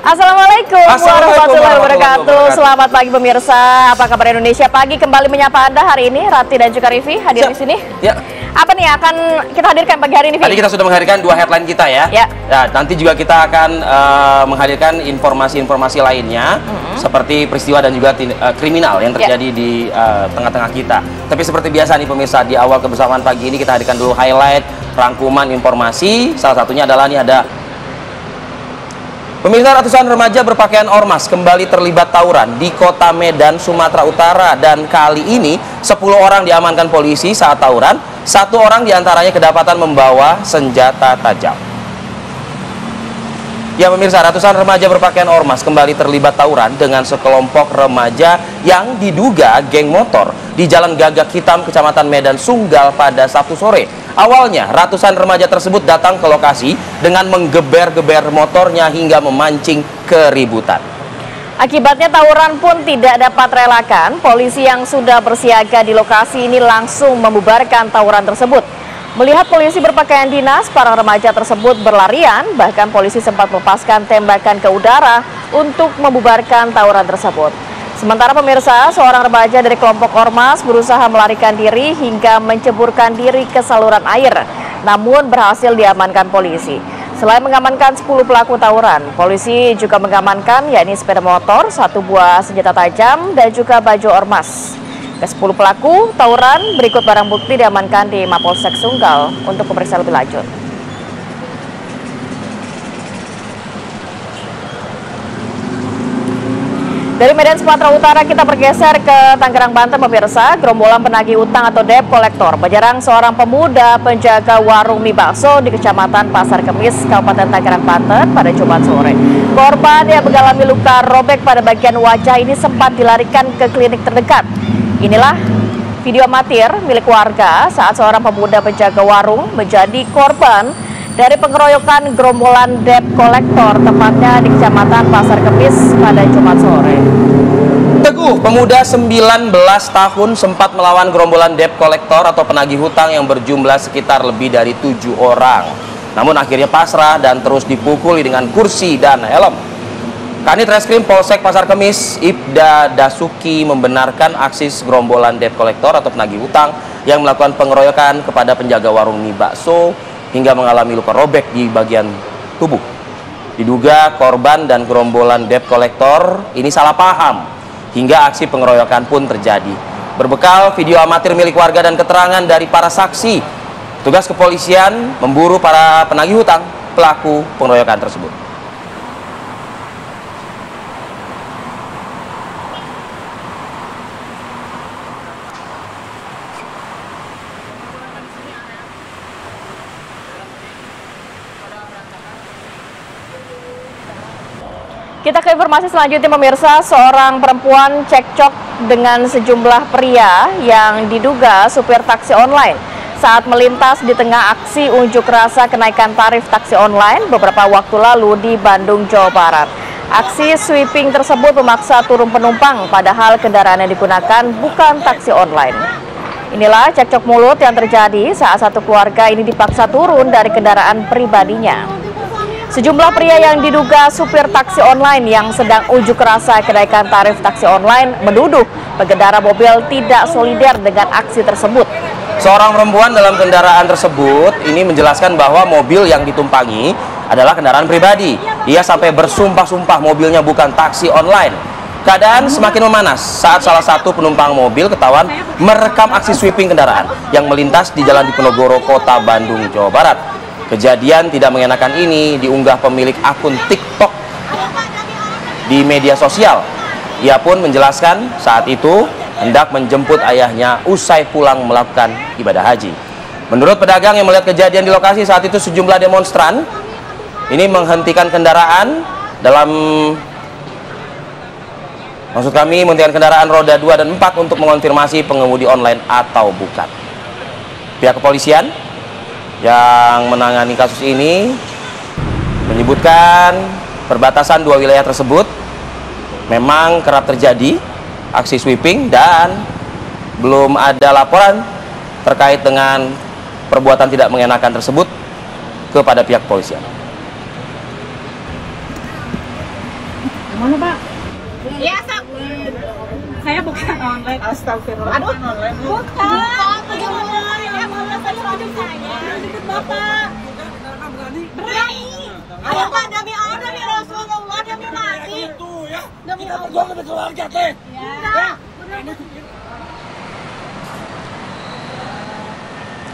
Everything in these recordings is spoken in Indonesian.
Assalamualaikum warahmatullahi wabarakatuh. Selamat pagi pemirsa. Apa kabar Indonesia Pagi? Kembali menyapa Anda hari ini. Rati dan juga Rivi hadir di sini. Ya. Apa nih akan kita hadirkan pagi hari ini, Vi? Tadi kita sudah menghadirkan dua headline kita ya. Ya. Nah, nanti juga kita akan menghadirkan informasi-informasi lainnya seperti peristiwa dan juga kriminal yang terjadi di tengah-tengah kita. Tapi seperti biasa nih pemirsa, di awal kebersamaan pagi ini kita hadirkan dulu highlight rangkuman informasi. Salah satunya adalah nih ada pemirsa, ratusan remaja berpakaian ormas kembali terlibat tawuran di kota Medan, Sumatera Utara. Dan kali ini 10 orang diamankan polisi saat tawuran. 1 orang diantaranya kedapatan membawa senjata tajam. Ya pemirsa, ratusan remaja berpakaian ormas kembali terlibat tawuran dengan sekelompok remaja yang diduga geng motor di Jalan Gagak Hitam, Kecamatan Medan Sunggal pada Sabtu sore. Awalnya, ratusan remaja tersebut datang ke lokasi dengan menggeber-geber motornya hingga memancing keributan. Akibatnya tawuran pun tidak dapat relakan. Polisi yang sudah bersiaga di lokasi ini langsung membubarkan tawuran tersebut. Melihat polisi berpakaian dinas, para remaja tersebut berlarian. Bahkan polisi sempat melepaskan tembakan ke udara untuk membubarkan tawuran tersebut. Sementara pemirsa, seorang remaja dari kelompok ormas berusaha melarikan diri hingga menceburkan diri ke saluran air, namun berhasil diamankan polisi. Selain mengamankan 10 pelaku tawuran, polisi juga mengamankan yakni sepeda motor, 1 buah senjata tajam, dan juga baju ormas. Ke-10 pelaku tawuran berikut barang bukti diamankan di Mapolsek Sunggal untuk pemeriksaan lebih lanjut. Dari Medan, Sumatera Utara kita bergeser ke Tangerang, Banten pemirsa. Gerombolan penagih utang atau debt collector menyerang seorang pemuda penjaga warung mie bakso di Kecamatan Pasar Kemis, Kabupaten Tangerang, Banten pada Jumat sore. Korban yang mengalami luka robek pada bagian wajah ini sempat dilarikan ke klinik terdekat. Inilah video amatir milik warga saat seorang pemuda penjaga warung menjadi korban dari pengeroyokan gerombolan debt collector, tepatnya di Kecamatan Pasar Kemis pada Jumat sore. Teguh, pemuda 19 tahun sempat melawan gerombolan debt collector atau penagih hutang yang berjumlah sekitar lebih dari 7 orang. Namun akhirnya pasrah dan terus dipukuli dengan kursi dan helm. Kanit Reskrim Polsek Pasar Kemis, Ibda Dasuki, membenarkan aksi gerombolan debt collector atau penagih hutang yang melakukan pengeroyokan kepada penjaga warung mie bakso hingga mengalami luka robek di bagian tubuh. Diduga korban dan gerombolan debt collector ini salah paham hingga aksi pengeroyokan pun terjadi. Berbekal video amatir milik warga dan keterangan dari para saksi, tugas kepolisian memburu para penagih hutang pelaku pengeroyokan tersebut. Kita ke informasi selanjutnya pemirsa, seorang perempuan cekcok dengan sejumlah pria yang diduga supir taksi online saat melintas di tengah aksi unjuk rasa kenaikan tarif taksi online beberapa waktu lalu di Bandung, Jawa Barat. Aksi sweeping tersebut memaksa turun penumpang padahal kendaraan yang digunakan bukan taksi online. Inilah cekcok mulut yang terjadi saat satu keluarga ini dipaksa turun dari kendaraan pribadinya. Sejumlah pria yang diduga supir taksi online yang sedang unjuk rasa kenaikan tarif taksi online menuduh pengendara mobil tidak solider dengan aksi tersebut. Seorang perempuan dalam kendaraan tersebut ini menjelaskan bahwa mobil yang ditumpangi adalah kendaraan pribadi. Ia sampai bersumpah-sumpah mobilnya bukan taksi online. Keadaan semakin memanas saat salah satu penumpang mobil ketahuan merekam aksi sweeping kendaraan yang melintas di Jalan Diponegoro, Kota Bandung, Jawa Barat. Kejadian tidak mengenakan ini diunggah pemilik akun TikTok di media sosial. Ia pun menjelaskan saat itu hendak menjemput ayahnya usai pulang melakukan ibadah haji. Menurut pedagang yang melihat kejadian di lokasi saat itu, sejumlah demonstran ini menghentikan kendaraan menghentikan kendaraan roda 2 dan 4 untuk mengonfirmasi pengemudi online atau bukan. Pihak kepolisian yang menangani kasus ini menyebutkan perbatasan 2 wilayah tersebut memang kerap terjadi aksi sweeping dan belum ada laporan terkait dengan perbuatan tidak mengenakan tersebut kepada pihak kepolisian. Mana Pak? Iya, Sok. Saya bukan online. Astagfirullah. Aduh, bukan. Bagaimana? Ya, malah saya wajib saya. Jemput Bapak. Berani. Ayo Pak, demi Allah, demi Rasulullah, demi Nabi. Demi Allah. Kita demi keluarga, teh. Ya.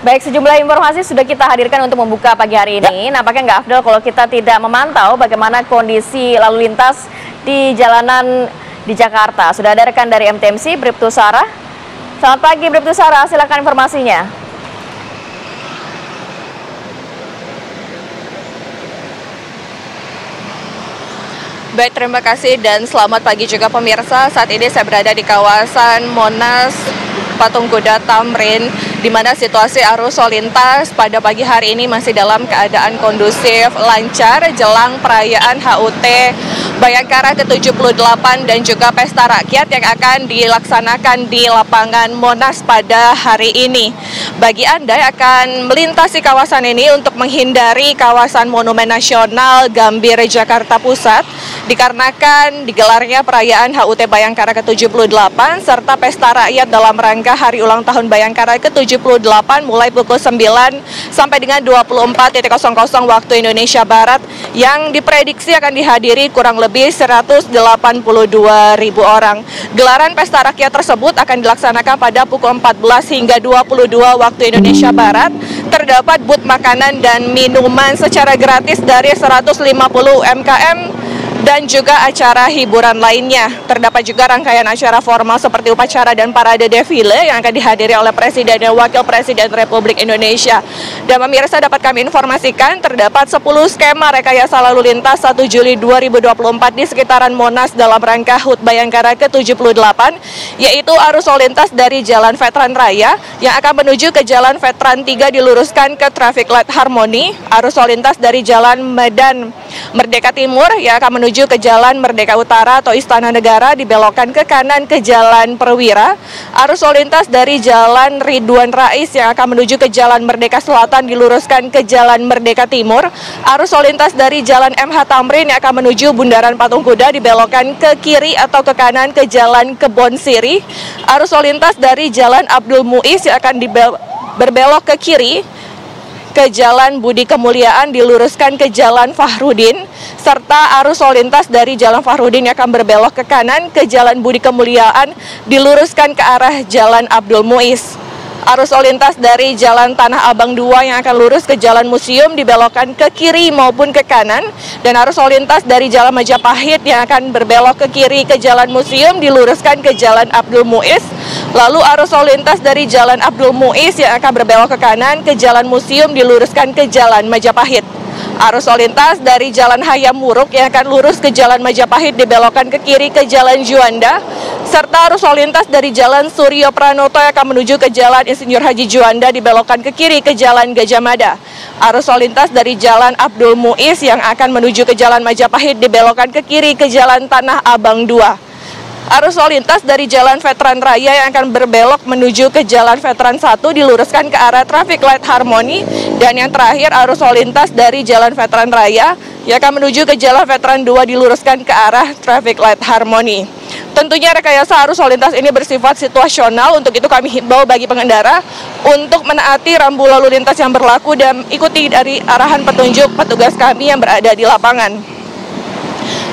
Baik, sejumlah informasi sudah kita hadirkan untuk membuka pagi hari ini. Nampaknya nggak afdol kalau kita tidak memantau bagaimana kondisi lalu lintas di jalanan di Jakarta. Sudah ada rekan dari MTMC, Bribtu Sarah. Selamat pagi, Bribtu Sarah. Silakan informasinya. Baik, terima kasih dan selamat pagi juga pemirsa. Saat ini saya berada di kawasan Monas, Patung Kuda Tamrin, di mana situasi arus lalu lintas pada pagi hari ini masih dalam keadaan kondusif, lancar jelang perayaan HUT Bayangkara ke-78 dan juga Pesta Rakyat yang akan dilaksanakan di lapangan Monas pada hari ini. Bagi Anda yang akan melintasi kawasan ini untuk menghindari kawasan Monumen Nasional Gambir Jakarta Pusat, dikarenakan digelarnya perayaan HUT Bayangkara ke-78 serta Pesta Rakyat dalam rangka Hari Ulang Tahun Bayangkara ke-78 mulai pukul 9 sampai dengan 24.00 waktu Indonesia Barat yang diprediksi akan dihadiri kurang lebih 182.000 orang. Gelaran Pesta Rakyat tersebut akan dilaksanakan pada pukul 14 hingga 22 waktu Indonesia Barat. Terdapat booth makanan dan minuman secara gratis dari 150 UMKM dan juga acara hiburan lainnya. Terdapat juga rangkaian acara formal seperti upacara dan parade defile yang akan dihadiri oleh Presiden dan Wakil Presiden Republik Indonesia. Dan pemirsa, dapat kami informasikan terdapat 10 skema rekayasa lalu lintas 1 Juli 2024 di sekitaran Monas dalam rangka HUT Bayangkara ke-78, yaitu arus lalu lintas dari Jalan Veteran Raya yang akan menuju ke Jalan Veteran 3 diluruskan ke Traffic Light Harmony, arus lalu lintas dari Jalan Medan Merdeka Timur yang akan menuju ke Jalan Merdeka Utara atau Istana Negara dibelokkan ke kanan ke Jalan Perwira. Arus lalu lintas dari Jalan Ridwan Rais yang akan menuju ke Jalan Merdeka Selatan diluruskan ke Jalan Merdeka Timur. Arus lalu lintas dari Jalan MH Tamrin yang akan menuju Bundaran Patung Kuda dibelokkan ke kiri atau ke kanan ke Jalan Kebon Siri. Arus lalu lintas dari Jalan Abdul Muiz yang akan berbelok ke kiri ke Jalan Budi Kemuliaan diluruskan ke Jalan Fahrudin, serta arus lalu lintas dari Jalan Fahrudin yang akan berbelok ke kanan ke Jalan Budi Kemuliaan diluruskan ke arah Jalan Abdul Muiz. Arus lalu lintas dari Jalan Tanah Abang 2 yang akan lurus ke Jalan Museum dibelokkan ke kiri maupun ke kanan, dan arus lalu lintas dari Jalan Majapahit yang akan berbelok ke kiri ke Jalan Museum diluruskan ke Jalan Abdul Muiz. Lalu arus lalu lintas dari Jalan Abdul Muiz yang akan berbelok ke kanan ke Jalan Museum diluruskan ke Jalan Majapahit. Arus lalu lintas dari Jalan Hayam Wuruk yang akan lurus ke Jalan Majapahit dibelokkan ke kiri ke Jalan Juanda, serta arus lalu lintas dari Jalan Suryo Pranoto yang akan menuju ke Jalan Insinyur Haji Juanda dibelokkan ke kiri ke Jalan Gajah Mada. Arus lalu lintas dari Jalan Abdul Muiz yang akan menuju ke Jalan Majapahit dibelokkan ke kiri ke Jalan Tanah Abang 2. Arus lalu lintas dari Jalan Veteran Raya yang akan berbelok menuju ke Jalan Veteran 1 diluruskan ke arah Traffic Light Harmony. Dan yang terakhir, arus lalu lintas dari Jalan Veteran Raya yang akan menuju ke Jalan Veteran 2 diluruskan ke arah Traffic Light Harmony. Tentunya rekayasa arus lalu lintas ini bersifat situasional. Untuk itu kami himbau bagi pengendara untuk menaati rambu lalu lintas yang berlaku dan ikuti dari arahan petunjuk petugas kami yang berada di lapangan.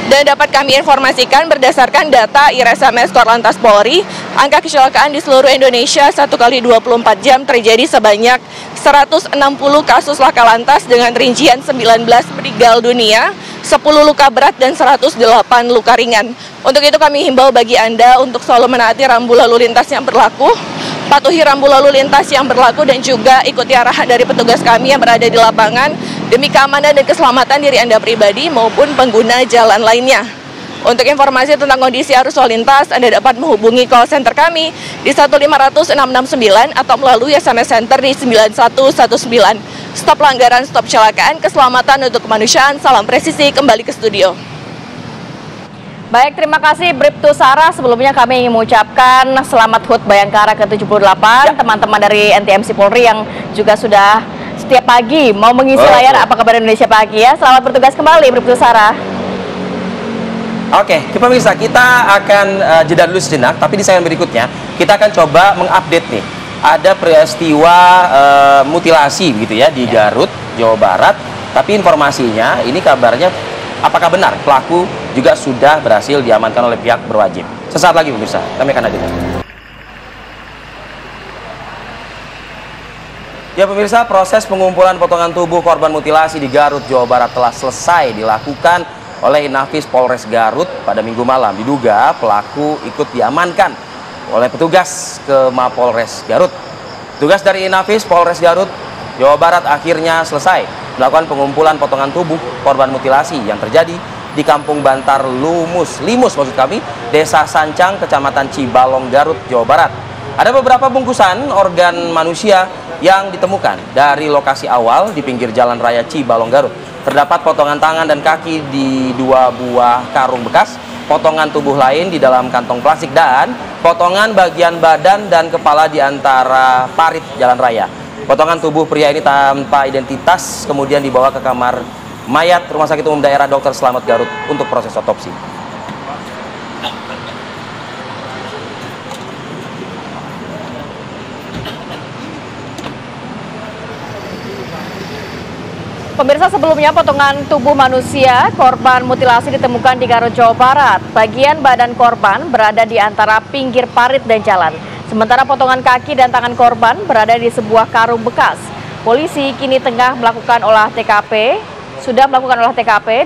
Dan dapat kami informasikan berdasarkan data IRSMS Korlantas Polri, angka kecelakaan di seluruh Indonesia 1 kali 24 jam terjadi sebanyak 160 kasus laka lantas dengan rincian 19 meninggal dunia, 10 luka berat dan 108 luka ringan. Untuk itu kami himbau bagi Anda untuk selalu menaati rambu lalu lintas yang berlaku, patuhi rambu lalu lintas yang berlaku dan juga ikuti arahan dari petugas kami yang berada di lapangan demi keamanan dan keselamatan diri Anda pribadi maupun pengguna jalan lainnya. Untuk informasi tentang kondisi arus lalu lintas, Anda dapat menghubungi call center kami di 1500669 atau melalui SMS Center di 9119. Stop pelanggaran, stop kecelakaan, keselamatan untuk kemanusiaan. Salam presisi, kembali ke studio. Baik, terima kasih Bribtu Sarah. Sebelumnya kami ingin mengucapkan selamat HUT Bayangkara ke-78 teman-teman dari NTMC Polri yang juga sudah setiap pagi mau mengisi layar Apa Kabar Indonesia Pagi ya. Selamat bertugas kembali Bribtu Sarah. Oke, pemirsa, kita akan jeda dulu sejenak, tapi di segmen berikutnya kita akan coba mengupdate nih. Ada peristiwa mutilasi gitu ya di Garut, Jawa Barat. Tapi informasinya, ini kabarnya apakah benar pelaku juga sudah berhasil diamankan oleh pihak berwajib. Sesaat lagi pemirsa, kami akan hadirkan. Ya pemirsa, proses pengumpulan potongan tubuh korban mutilasi di Garut, Jawa Barat telah selesai dilakukan oleh Inafis Polres Garut pada Minggu malam. Diduga pelaku ikut diamankan oleh petugas ke Mapolres Garut. Petugas dari Inafis Polres Garut, Jawa Barat akhirnya selesai melakukan pengumpulan potongan tubuh korban mutilasi yang terjadi di Kampung Bantar Limus maksud kami, Desa Sancang, Kecamatan Cibalong, Garut, Jawa Barat. Ada beberapa bungkusan organ manusia yang ditemukan dari lokasi awal di pinggir Jalan Raya Cibalong, Garut. Terdapat potongan tangan dan kaki di 2 buah karung bekas, potongan tubuh lain di dalam kantong plastik, dan potongan bagian badan dan kepala di antara parit jalan raya. Potongan tubuh pria ini tanpa identitas kemudian dibawa ke kamar mayat Rumah Sakit Umum Daerah Dr. Slamet Garut untuk proses otopsi. Pemirsa, sebelumnya potongan tubuh manusia korban mutilasi ditemukan di Garut, Jawa Barat. Bagian badan korban berada di antara pinggir parit dan jalan. Sementara potongan kaki dan tangan korban berada di sebuah karung bekas. Polisi kini tengah melakukan olah TKP,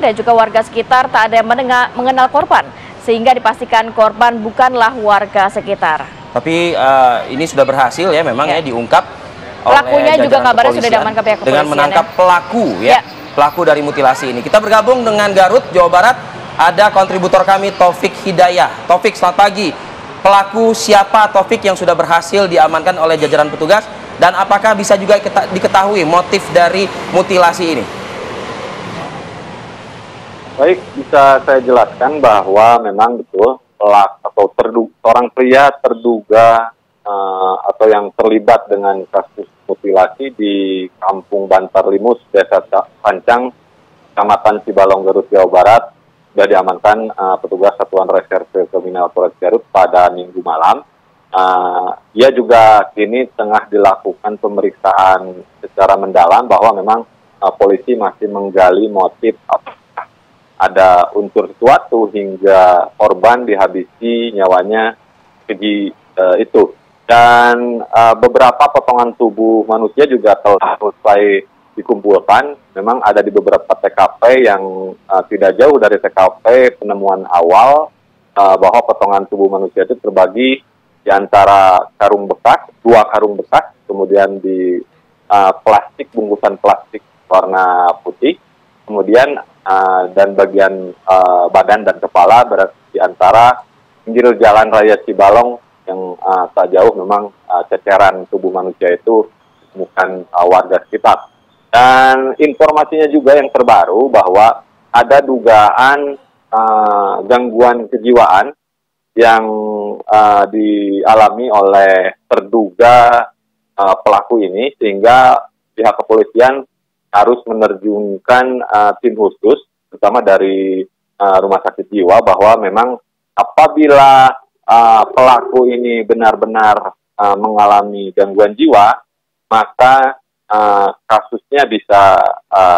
dan juga warga sekitar tak ada yang mengenal korban, sehingga dipastikan korban bukanlah warga sekitar. Tapi ini sudah berhasil ya memang ya diungkap. Pelakunya juga kabarnya sudah diamankan pihak kepolisian dengan menangkap pelaku ya, pelaku dari mutilasi ini. Kita bergabung dengan Garut, Jawa Barat, ada kontributor kami Taufik Hidayah. Taufik, selamat pagi. Pelaku siapa Taufik yang sudah berhasil diamankan oleh jajaran petugas, dan apakah bisa juga diketahui motif dari mutilasi ini? Baik, bisa saya jelaskan bahwa memang betul pelaku atau seorang pria terduga atau yang terlibat dengan kasus mutilasi di Kampung Bantar Limus, Desa Sancang, Kecamatan Cibalong, Garut, Jawa Barat, sudah diamankan petugas Satuan Reserse Kriminal Polres Garut pada Minggu malam. Ia juga kini tengah dilakukan pemeriksaan secara mendalam bahwa memang polisi masih menggali motif apakah ada unsur sesuatu hingga korban dihabisi nyawanya keji itu. Dan beberapa potongan tubuh manusia juga telah selesai dikumpulkan. Memang ada di beberapa TKP yang tidak jauh dari TKP penemuan awal bahwa potongan tubuh manusia itu terbagi di antara karung bekas, 2 karung bekas, kemudian di bungkusan plastik warna putih, kemudian dan bagian badan dan kepala berada di antara pinggir Jalan Raya Cibalong yang tak jauh memang ceceran tubuh manusia itu bukan warga sekitar. Dan informasinya juga yang terbaru bahwa ada dugaan gangguan kejiwaan yang dialami oleh terduga pelaku ini, sehingga pihak kepolisian harus menerjunkan tim khusus, terutama dari Rumah Sakit Jiwa, bahwa memang apabila pelaku ini benar-benar mengalami gangguan jiwa, maka kasusnya bisa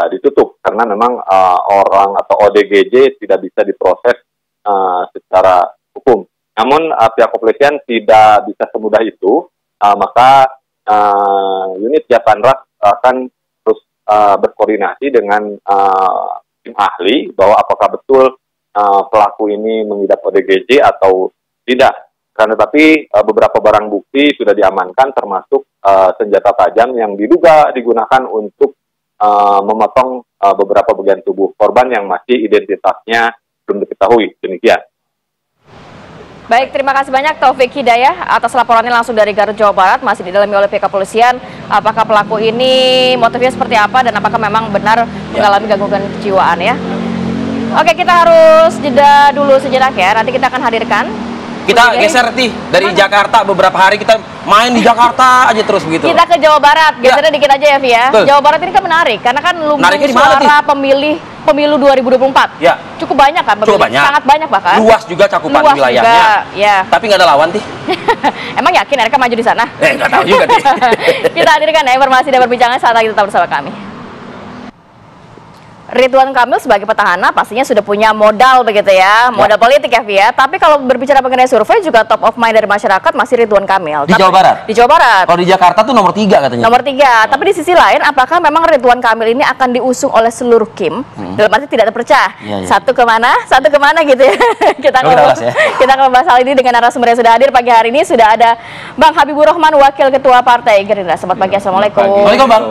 ditutup karena memang orang atau ODGJ tidak bisa diproses secara hukum. Namun pihak kepolisian tidak bisa semudah itu, maka unit Japanras akan terus berkoordinasi dengan tim ahli bahwa apakah betul pelaku ini mengidap ODGJ atau tidak. Karena tapi beberapa barang bukti sudah diamankan, termasuk senjata tajam yang diduga digunakan untuk memotong beberapa bagian tubuh korban yang masih identitasnya belum diketahui. Demikian. Baik, terima kasih banyak Taufik Hidayah atas laporannya langsung dari Garut, Jawa Barat. Masih didalami oleh pihak kepolisian. Apakah pelaku ini motifnya seperti apa dan apakah memang benar mengalami gangguan kejiwaan ya? Oke, kita harus jeda dulu sejenak ya. Nanti kita akan hadirkan. Kita geser dari Jakarta, beberapa hari kita main di Jakarta aja terus begitu. Kita ke Jawa Barat, gesernya dikit aja ya, Via. Jawa Barat ini kan menarik, karena kan lumbung suara pemilih pemilu 2024. Ya. Cukup banyak kan? Cukup banyak. Sangat banyak bahkan. Luas juga cakupan Luas wilayahnya. Juga, ya. Tapi nggak ada lawan sih. Emang yakin RK maju di sana? Nggak tahu juga deh. Kita hadirkan ya informasi dan perbincangan saat lagi tetap bersama kami. Ridwan Kamil sebagai petahana pastinya sudah punya modal begitu ya, modal politik ya Via. Tapi kalau berbicara mengenai survei juga top of mind dari masyarakat masih Ridwan Kamil. Di Jawa Barat? Di Jawa Barat. Kalau di Jakarta tuh nomor 3 katanya. Nomor 3. Tapi di sisi lain, apakah memang Ridwan Kamil ini akan diusung oleh seluruh Kim? Dalam arti tidak terpecah. Iya. Satu kemana gitu ya. kita akan membahas hal ini dengan narasumber yang sudah hadir pagi hari ini. Sudah ada Bang Habibur Rahman, Wakil Ketua Partai Gerindra. Selamat pagi, Assalamualaikum. Waalaikumsalam, Bang.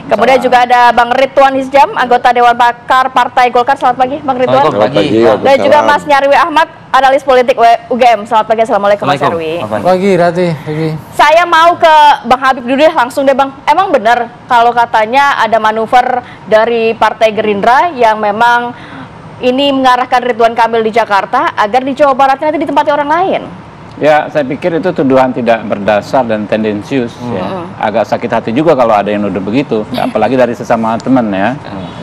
Kemudian juga ada Bang Ridwan Hizjam, anggota Dewan Pakar Partai Golkar. Selamat pagi, Bang Ridwan. Selamat pagi. Dan juga Mas Nyarwi Ahmad, analis politik UGM. Selamat pagi, Assalamualaikum Mas Nyarwi. Pagi, Rati. Saya mau ke Bang Habib dulu deh, langsung deh Bang. Emang benar kalau katanya ada manuver dari Partai Gerindra yang memang ini mengarahkan Ridwan Kamil di Jakarta agar di Jawa Barat nanti ditempati orang lain? Ya, saya pikir itu tuduhan tidak berdasar dan tendensius. Ya. Agak sakit hati juga kalau ada yang nuduh begitu, apalagi dari sesama teman ya.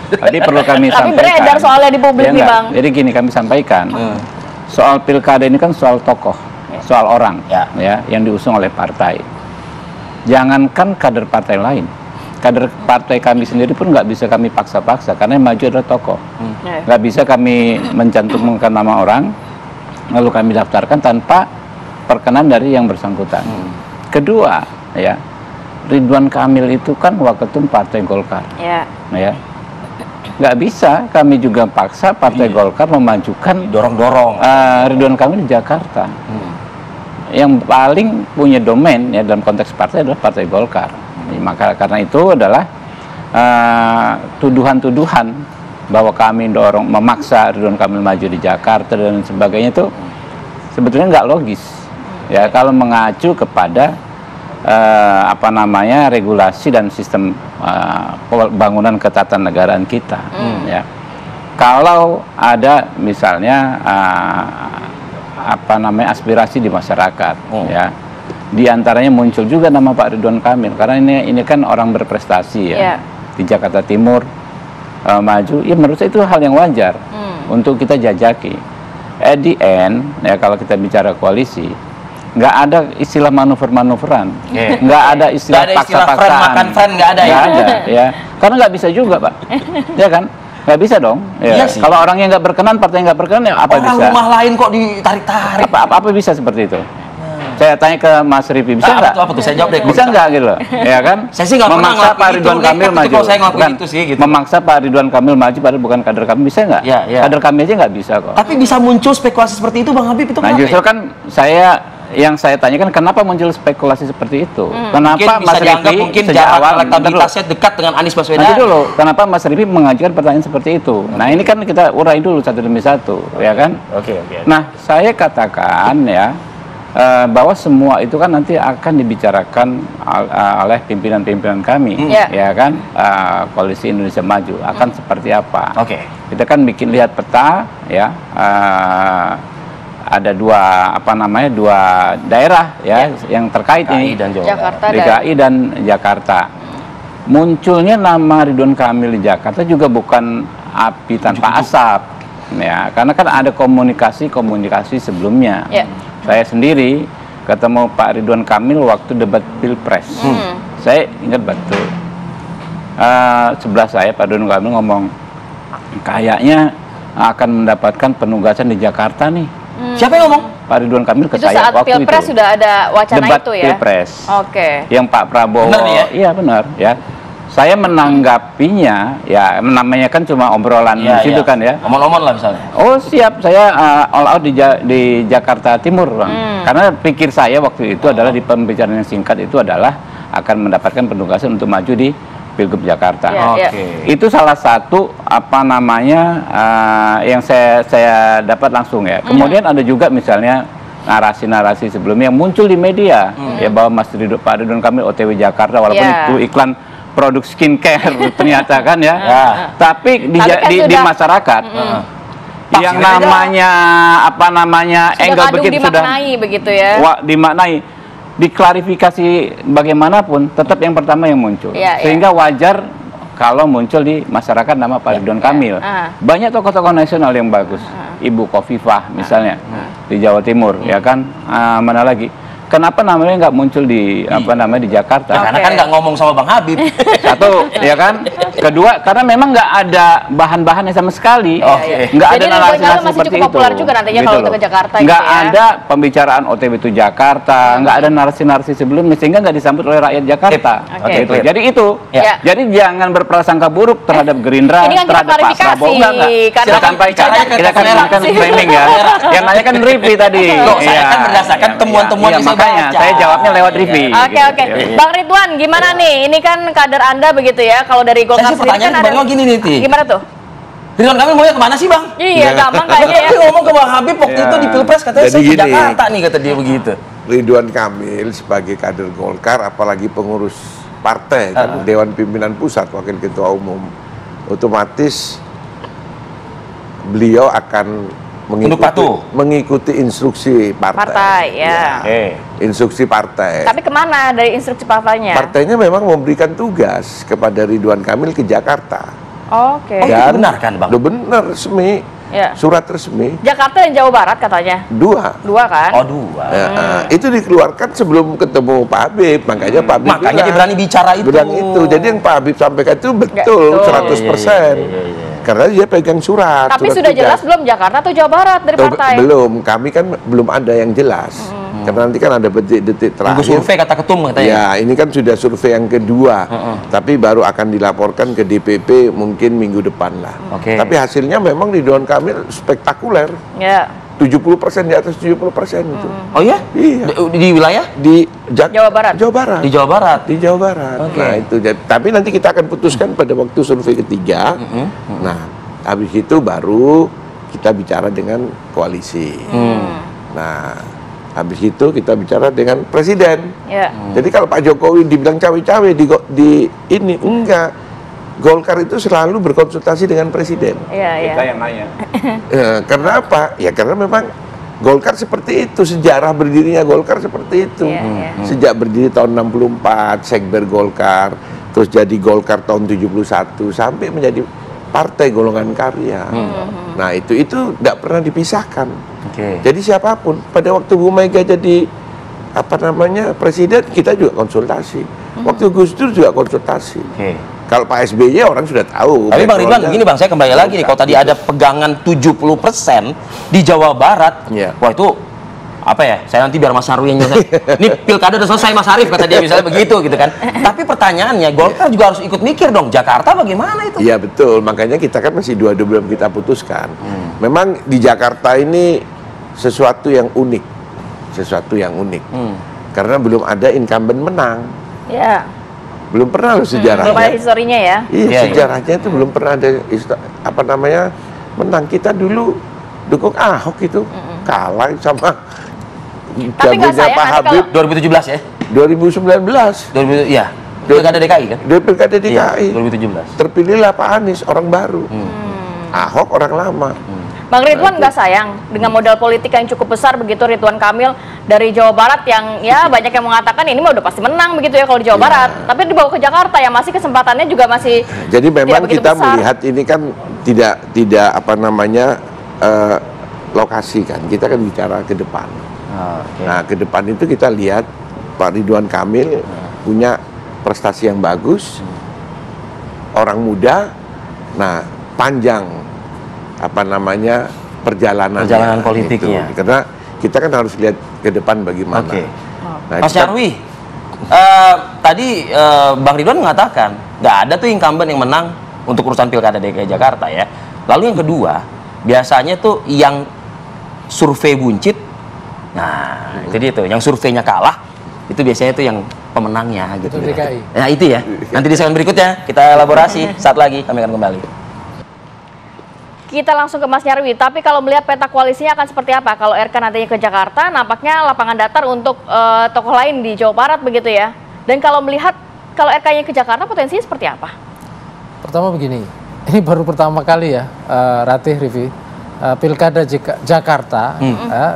Tadi perlu kami sampaikan. Tapi beredar soalnya di publik nih Bang. Jadi gini, kami sampaikan. Soal pilkada ini kan soal tokoh, soal orang ya, yang diusung oleh partai. Jangankan kader partai lain, kader partai kami sendiri pun nggak bisa kami paksa-paksa karena yang maju adalah tokoh. Nggak bisa kami mencantumkan nama orang lalu kami daftarkan tanpa perkenan dari yang bersangkutan. Kedua, ya, Ridwan Kamil itu kan waketum Partai Golkar. Ya. Nggak bisa kami juga paksa Partai Golkar memajukan dorong-dorong Ridwan Kamil di Jakarta. Yang paling punya domain ya dalam konteks partai adalah Partai Golkar. Maka karena itu adalah tuduhan-tuduhan bahwa kami dorong memaksa Ridwan Kamil maju di Jakarta dan sebagainya itu sebetulnya nggak logis. Ya, kalau mengacu kepada regulasi dan sistem bangunan ketatanegaraan kita, ya. Kalau ada misalnya aspirasi di masyarakat, ya, di antaranya muncul juga nama Pak Ridwan Kamil karena ini kan orang berprestasi ya, di Jakarta Timur maju, ya menurut saya itu hal yang wajar untuk kita jajaki. At the end, ya kalau kita bicara koalisi, nggak ada istilah manuver-manuveran, nggak ada istilah paksa-paksaan, makan friend nggak ada ya, karena nggak bisa juga Pak, ya kan, nggak bisa dong. Ya. Kalau orangnya nggak berkenan, partai nggak berkenan, ya apa bisa? Orang rumah lain kok ditarik-tarik? Apa bisa seperti itu? Saya tanya ke Mas Rifi, bisa nggak? Apa tuh? Saya jawab deh. Bisa nggak gitu loh, ya kan? Saya sih nggak pernah memaksa Pak Ridwan Kamil maju. Saya ngelakuin itu sih, gitu. Memaksa Pak Ridwan Kamil maju padahal bukan kader kami, bisa nggak? Kader kami aja nggak bisa kok. Tapi bisa muncul spekulasi seperti itu, Bang Habib, itu nah, justru kan yang saya tanyakan kenapa muncul spekulasi seperti itu? Kenapa Mas Rifi sejak awal elektabilitasnya dekat dengan Anies Baswedan? Nanti dulu, kenapa Mas Rifi mengajukan pertanyaan seperti itu? Nah, ini kan kita urai dulu satu demi satu, ya kan? Oke. Nah, saya katakan ya bahwa semua itu kan nanti akan dibicarakan oleh pimpinan-pimpinan kami, ya kan? Koalisi Indonesia Maju akan seperti apa? Kita kan lihat peta, ya. Ada dua daerah ya yang terkait ini, DKI dan Jakarta. Munculnya nama Ridwan Kamil di Jakarta juga bukan api tanpa asap, ya, karena kan ada komunikasi sebelumnya. Saya sendiri ketemu Pak Ridwan Kamil waktu debat Pilpres. Saya ingat betul. Sebelah saya Pak Ridwan Kamil ngomong, kayaknya akan mendapatkan penugasan di Jakarta nih. Siapa yang ngomong? Pak Ridwan Kamil ke saya waktu itu. Pilpres sudah ada wacana debat itu ya? Pilpres. Yang Pak Prabowo. Benar ya? Iya benar ya. Saya menanggapinya, ya namanya kan cuma obrolan di situ kan ya. Omon-omon lah misalnya. Oh siap, saya all out di Jakarta Timur, Bang. Karena pikir saya waktu itu adalah di pembicaraan yang singkat itu adalah akan mendapatkan penugasan untuk maju di Pilgub Jakarta. Itu salah satu yang saya dapat langsung ya. Kemudian ada juga misalnya narasi-narasi sebelumnya yang muncul di media ya bahwa Pak Ridwan Kamil OTW Jakarta walaupun itu iklan produk skincare ternyata kan ya. Tapi di masyarakat yang namanya angle begitu sudah dimaknai begitu ya. Dimaknai, diklarifikasi bagaimanapun tetap yang pertama yang muncul. Sehingga wajar kalau muncul di masyarakat nama Pak Ridwan Kamil. Banyak tokoh-tokoh nasional yang bagus. Ibu Khofifah misalnya di Jawa Timur, ya kan? Mana lagi? Kenapa namanya nggak muncul di di Jakarta? Karena kan nggak ngomong sama Bang Habib. Satu, ya kan? Kedua, karena memang nggak ada bahan-bahannya sama sekali. Nggak ada narasi-narasi masih seperti cukup itu. populer juga nantinya kalau untuk ke Jakarta. Nggak gitu ya. ada pembicaraan OTW itu Jakarta, nggak ada narasi-narasi sebelumnya sehingga nggak disambut oleh rakyat Jakarta. Gitu. Jadi itu, jadi jangan berprasangka buruk terhadap Gerindra, ini kan terhadap Pak Prabowo. Kita sampaikan, kita kan framing ya. Yang nanya kan Rivi tadi. Saya kan berdasarkan temuan-temuan yang makanya saya jawabnya lewat Rivi. Oke. Bang Ridwan, gimana nih? Ini kan kader Anda begitu ya. Kalau dari Golkar sendiri kan ada gini nih, Ti. Gimana tuh? Ridwan Kamil maunya kemana sih, Bang? Iya, gampang kayaknya ya. Dia ngomong ke Bang Habib waktu itu di Pilpres katanya saya ke Jakarta nih, kata dia begitu. Ridwan Kamil sebagai kader Golkar, apalagi pengurus partai, kan, Dewan Pimpinan Pusat, Wakil Ketua Umum, otomatis beliau akan mengikuti instruksi partai. Instruksi partai. Tapi kemana dari instruksi partainya? Partainya memang memberikan tugas kepada Ridwan Kamil ke Jakarta. Oke. Dan benar kan, Bang? Benar, resmi. Surat resmi. Jakarta dan Jawa Barat katanya. Dua kan? Oh, dua. Itu dikeluarkan sebelum ketemu Pak Habib, makanya Pak Habib makanya dia berani bicara itu. Jadi yang Pak Habib sampaikan itu betul 100%. Karena dia pegang surat. Tapi sudah jelas belum Jakarta atau Jawa Barat dari partai? Belum, kami kan belum ada yang jelas. Karena nanti kan ada detik-detik terakhir. Survei kata ketum katanya. Ya, ini kan sudah survei yang kedua. Tapi baru akan dilaporkan ke DPP mungkin minggu depan lah. Tapi hasilnya memang Ridwan Kamil spektakuler. 70%, di atas 70% itu. Oh ya? Iya. Di wilayah? Di Jawa Barat. Di Jawa Barat. Di Jawa Barat. Nah, itu. Tapi nanti kita akan putuskan pada waktu survei ketiga. Nah, habis itu baru kita bicara dengan koalisi. Nah, habis itu kita bicara dengan presiden. Jadi kalau Pak Jokowi dibilang cawe-cawe di ini enggak. Golkar itu selalu berkonsultasi dengan presiden. Kita yang nanya. Karena apa? Ya karena memang Golkar seperti itu, sejarah berdirinya Golkar seperti itu. Sejak berdiri tahun 64, Sekber Golkar, terus jadi Golkar tahun 71 sampai menjadi partai golongan karya. Nah, itu tidak pernah dipisahkan. Jadi siapapun, pada waktu Bu Mega jadi presiden, kita juga konsultasi. Waktu Gus Dur juga konsultasi. Kalau Pak SBY orang sudah tahu. Tapi Bang Ridwan, begini Bang, saya kembali lagi nih. Kalau tadi ada pegangan 70% di Jawa Barat, wah itu apa ya? Saya nanti biar Mas Arwi yang nyelesai. Ini pilkada udah selesai Mas Arief, kata dia misalnya begitu gitu kan. Tapi pertanyaannya, Golkar juga harus ikut mikir dong. Jakarta bagaimana itu? Iya betul, makanya kita kan masih dua belum kita putuskan. Memang di Jakarta ini sesuatu yang unik, karena belum ada incumbent menang. Belum pernah loh sejarahnya. Belum ada historinya ya? Iya, sejarahnya itu belum pernah ada menang. Kita dulu dukung Ahok itu kalah sama jagonya Pak Habib. 2017 ya? 2019. Iya. Pilkada DKI kan? Pilkada DKI. 2017. Terpilihlah Pak Anies, orang baru. Ahok orang lama. Bang Ridwan nggak sayang dengan modal politik yang cukup besar begitu Ridwan Kamil dari Jawa Barat yang ya banyak yang mengatakan ini mah udah pasti menang begitu ya kalau di Jawa Barat, tapi dibawa ke Jakarta yang masih kesempatannya juga masih. Jadi memang kita besar. Melihat ini kan tidak lokasi kan, kita kan bicara ke depan. Nah ke depan itu kita lihat Pak Ridwan Kamil punya prestasi yang bagus, orang muda, nah panjang perjalanan politiknya. Gitu. Karena kita kan harus lihat ke depan bagaimana. Nah, Mas Nyarwi, tadi Bang Ridwan mengatakan nggak ada tuh incumbent yang menang untuk urusan pilkada DKI Jakarta ya. Lalu yang kedua, biasanya tuh yang survei buncit, nah itu dia tuh, yang surveinya kalah, itu biasanya tuh yang pemenangnya gitu. Nah itu ya. Nanti di segmen berikutnya kita elaborasi. Saat lagi kami akan kembali. Kita langsung ke Mas Nyarwi, tapi kalau melihat peta koalisinya akan seperti apa? Kalau RK nantinya ke Jakarta, nampaknya lapangan datar untuk tokoh lain di Jawa Barat begitu ya. Dan kalau melihat, kalau RK-nya ke Jakarta potensinya seperti apa? Pertama begini, ini baru pertama kali ya, Ratih, Rivi, Pilkada Jakarta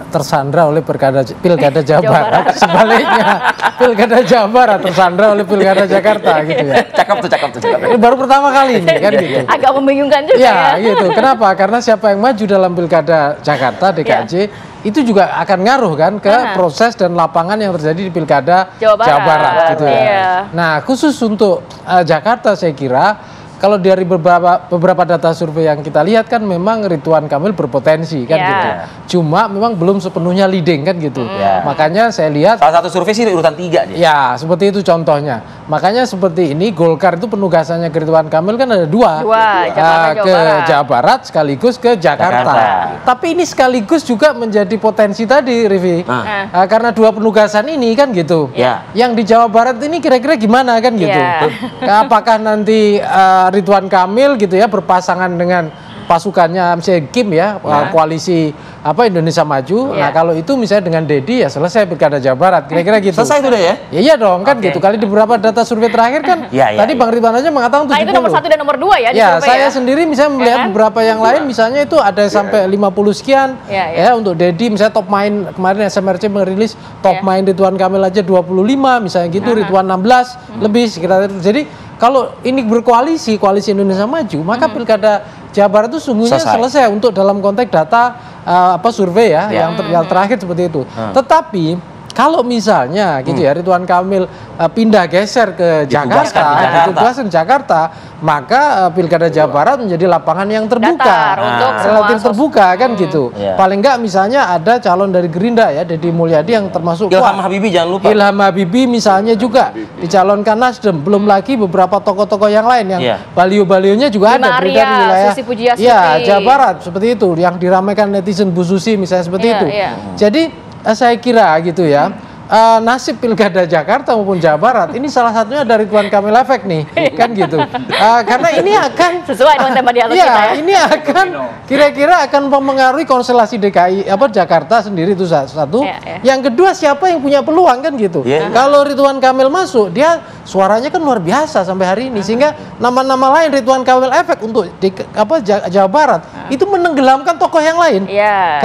tersandra oleh Pilkada Jawa Barat, sebaliknya Pilkada Jawa Barat tersandra oleh Pilkada Jakarta gitu ya. Cakep tuh. Ini baru pertama kali ini kan gitu. Agak membingungkan juga ya. Gitu. Kenapa? Karena siapa yang maju dalam Pilkada Jakarta DKJ itu juga akan ngaruh kan ke proses dan lapangan yang terjadi di Pilkada Jawa Barat gitu ya. Nah, khusus untuk Jakarta saya kira kalau dari beberapa data survei yang kita lihat kan memang Ridwan Kamil berpotensi kan gitu. Cuma memang belum sepenuhnya leading kan gitu. Makanya saya lihat salah satu survei sih urutan 3 dia. Ya, seperti itu contohnya. Makanya seperti ini Golkar itu penugasannya ke Ridwan Kamil kan ada dua ke Jawa Barat sekaligus ke Jakarta. Tapi ini sekaligus juga menjadi potensi tadi, Rivi. Karena dua penugasan ini kan gitu. Yang di Jawa Barat ini kira-kira gimana kan gitu. Apakah nanti Ridwan Kamil gitu ya berpasangan dengan pasukannya misalnya Kim ya, koalisi Indonesia Maju. Nah, kalau itu misalnya dengan Dedi ya selesai Pilkada Jawa Barat. Kira-kira gitu. Selesai itu deh ya? Iya dong kan gitu. Kali di beberapa data survei terakhir kan tadi Bang Ridwan aja mengatakan 70. Nah, itu nomor 1 dan nomor 2 ya di survei saya sendiri misalnya melihat beberapa yang lain misalnya itu ada sampai 50 sekian ya untuk Dedi misalnya top main kemarin SMRC merilis top main Ridwan Kamil aja 25 misalnya gitu, Ridwan 16 lebih sekitar itu. Jadi kalau ini berkoalisi, koalisi Indonesia Maju, maka Pilkada Jawa Barat itu sungguhnya selesai untuk dalam konteks data survei yang terakhir seperti itu. Tetapi kalau misalnya gitu ya Ridwan Kamil pindah geser ke Jakarta, maka Pilkada Jawa Barat menjadi lapangan yang terbuka, relatif terbuka kan gitu. Paling enggak misalnya ada calon dari Gerindra ya, Deddy Mulyadi yang termasuk Ilham Habibie jangan lupa. Ilham Habibie misalnya juga dicalonkan Nasdem, belum lagi beberapa tokoh-tokoh yang lain yang baliho-balionya juga ada beredar di wilayah Jawa Barat seperti itu, yang diramaikan netizen Bu Susi misalnya seperti itu. Jadi saya kira gitu ya, nasib Pilkada Jakarta maupun Jawa Barat ini salah satunya dari Ridwan Kamil efek nih, kan gitu. Karena ini akan sesuai dengan tema dialog kita ya. Ini akan kira-kira akan mempengaruhi konstelasi DKI Jakarta sendiri itu satu. Yang kedua siapa yang punya peluang kan gitu. Kalau Ridwan Kamil masuk, dia suaranya kan luar biasa sampai hari ini sehingga nama-nama lain Ridwan Kamil efek untuk Jawa Barat itu menenggelamkan tokoh yang lain.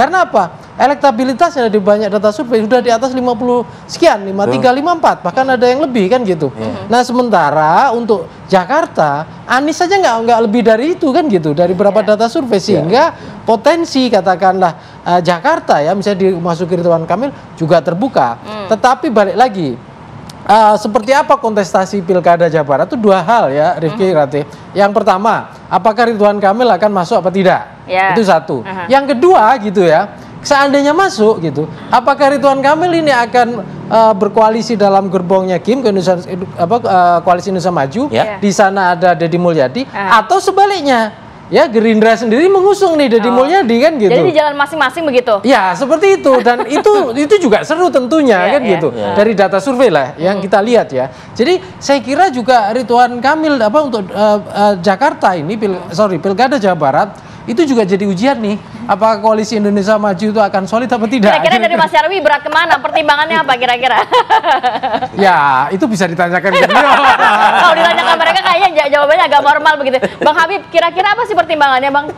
Karena apa? Elektabilitas yang ada di banyak data survei sudah di atas 50 sekian, 53, 54, bahkan ada yang lebih kan gitu. Nah, sementara untuk Jakarta, Anies saja nggak lebih dari itu kan gitu, dari beberapa data survei sehingga potensi katakanlah Jakarta ya misalnya dimasuki Ridwan Kamil juga terbuka. Tetapi balik lagi, seperti apa kontestasi Pilkada Jawa Barat itu dua hal ya, Rifki Ratih. Yang pertama, apakah Ridwan Kamil akan masuk apa tidak? Itu satu. Yang kedua gitu ya, seandainya masuk gitu, apakah Ridwan Kamil ini akan berkoalisi dalam gerbongnya Kim ke koalisi Indonesia Maju, di sana ada Deddy Mulyadi, atau sebaliknya? Ya Gerindra sendiri mengusung nih Deddy Mulyadi kan gitu. Jadi di jalan masing-masing begitu. Ya seperti itu, dan itu juga seru tentunya kan gitu. Dari data survei lah yang kita lihat ya. Jadi saya kira juga Ridwan Kamil untuk Jakarta ini Pilkada Jawa Barat itu juga jadi ujian nih. Apakah koalisi Indonesia Maju itu akan solid apa tidak? Kira-kira dari Mas Nyarwi berat kemana? Pertimbangannya apa kira-kira? Ya itu bisa ditanyakan ke beliau. Kalau ditanyakan mereka kayaknya jawabannya agak normal begitu. Bang Habib, kira-kira apa sih pertimbangannya Bang?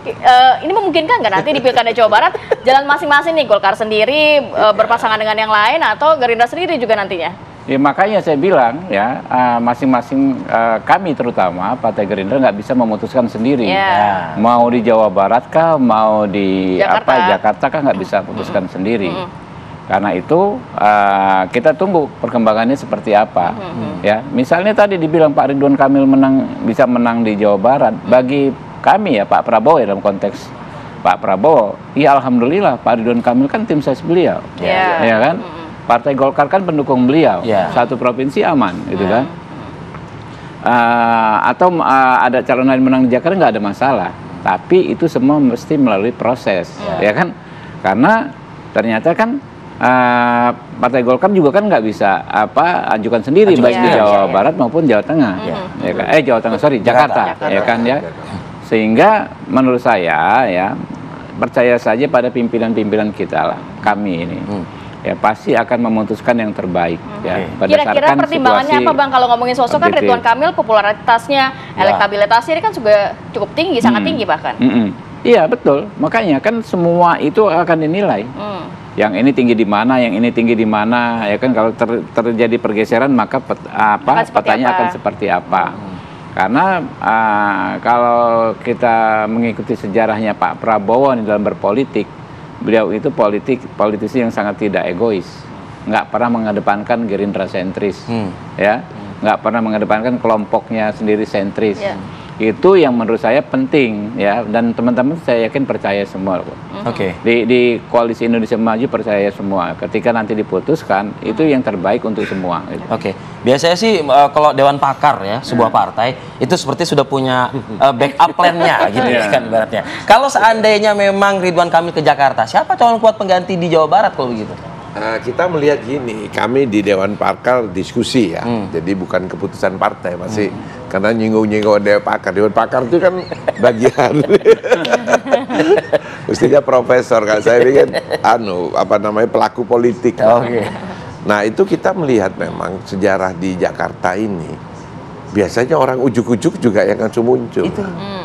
Ini memungkinkan nggak nanti di Pilkada Jawa Barat jalan masing-masing nih, Golkar sendiri berpasangan dengan yang lain atau Gerindra sendiri juga nantinya? Ya makanya saya bilang ya masing-masing kami terutama Partai Gerindra nggak bisa memutuskan sendiri. Mau di Jawa Barat kah, mau di Jakarta kah nggak bisa putuskan sendiri. Karena itu kita tunggu perkembangannya seperti apa. Ya misalnya tadi dibilang Pak Ridwan Kamil bisa menang di Jawa Barat. Bagi kami ya Pak Prabowo ya dalam konteks Pak Prabowo, ya alhamdulillah Pak Ridwan Kamil kan tim ses beliau, ya kan. Partai Golkar kan pendukung beliau, satu provinsi aman, gitu kan. Atau ada calon lain menang di Jakarta nggak ada masalah, tapi itu semua mesti melalui proses, ya kan? Karena ternyata kan Partai Golkar juga kan nggak bisa ajukan sendiri baik di Jawa Barat maupun Jawa Tengah, ya kan? Jawa Tengah, sorry, Jakarta, ya kan ya. Sehingga menurut saya ya percaya saja pada pimpinan-pimpinan kita lah, kami ini. Ya pasti akan memutuskan yang terbaik ya. Kira-kira pertimbangannya apa Bang kalau ngomongin sosok kan Ridwan Kamil popularitasnya, elektabilitasnya ini kan juga cukup tinggi, sangat tinggi bahkan. Iya betul, makanya kan semua itu akan dinilai. Yang ini tinggi di mana, yang ini tinggi di mana, ya kan kalau terjadi pergeseran maka petanya akan seperti apa. Karena kalau kita mengikuti sejarahnya Pak Prabowo di dalam berpolitik, beliau itu politisi yang sangat tidak egois, nggak pernah mengedepankan Gerindra sentris, ya, nggak pernah mengedepankan kelompoknya sendiri sentris. Itu yang menurut saya penting, ya, dan teman-teman saya yakin percaya semua. Di Koalisi Indonesia Maju percaya semua. Ketika nanti diputuskan, itu yang terbaik untuk semua. Gitu. Biasanya sih kalau Dewan Pakar ya sebuah partai itu seperti sudah punya backup plan-nya gitu kan ibaratnya. Kalau seandainya memang Ridwan Kamil ke Jakarta, siapa calon kuat pengganti di Jawa Barat kalau begitu? Kita melihat gini, kami di Dewan Pakar diskusi ya, jadi bukan keputusan partai masih, karena nyinggung-nyinggung Dewan Pakar. Dewan Pakar itu kan bagian, mestinya profesor, kan saya ini kan pelaku politik. Nah itu kita melihat memang sejarah di Jakarta ini, biasanya orang ujuk-ujuk juga yang langsung muncul.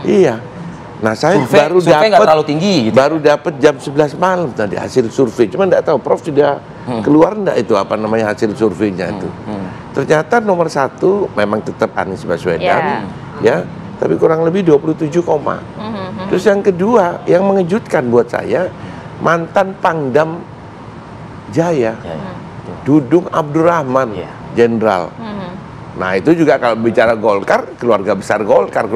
Iya. Nah saya baru dapat jam 11 malam tadi hasil survei, cuma nggak tahu Prof sudah keluar nggak itu hasil surveinya itu. Ternyata nomor 1 memang tetap Anies Baswedan, ya, tapi kurang lebih 27, Terus yang kedua yang mengejutkan buat saya, mantan Pangdam Jaya, Dudung Abdurrahman, Jenderal. Nah itu juga kalau bicara Golkar, keluarga besar Golkar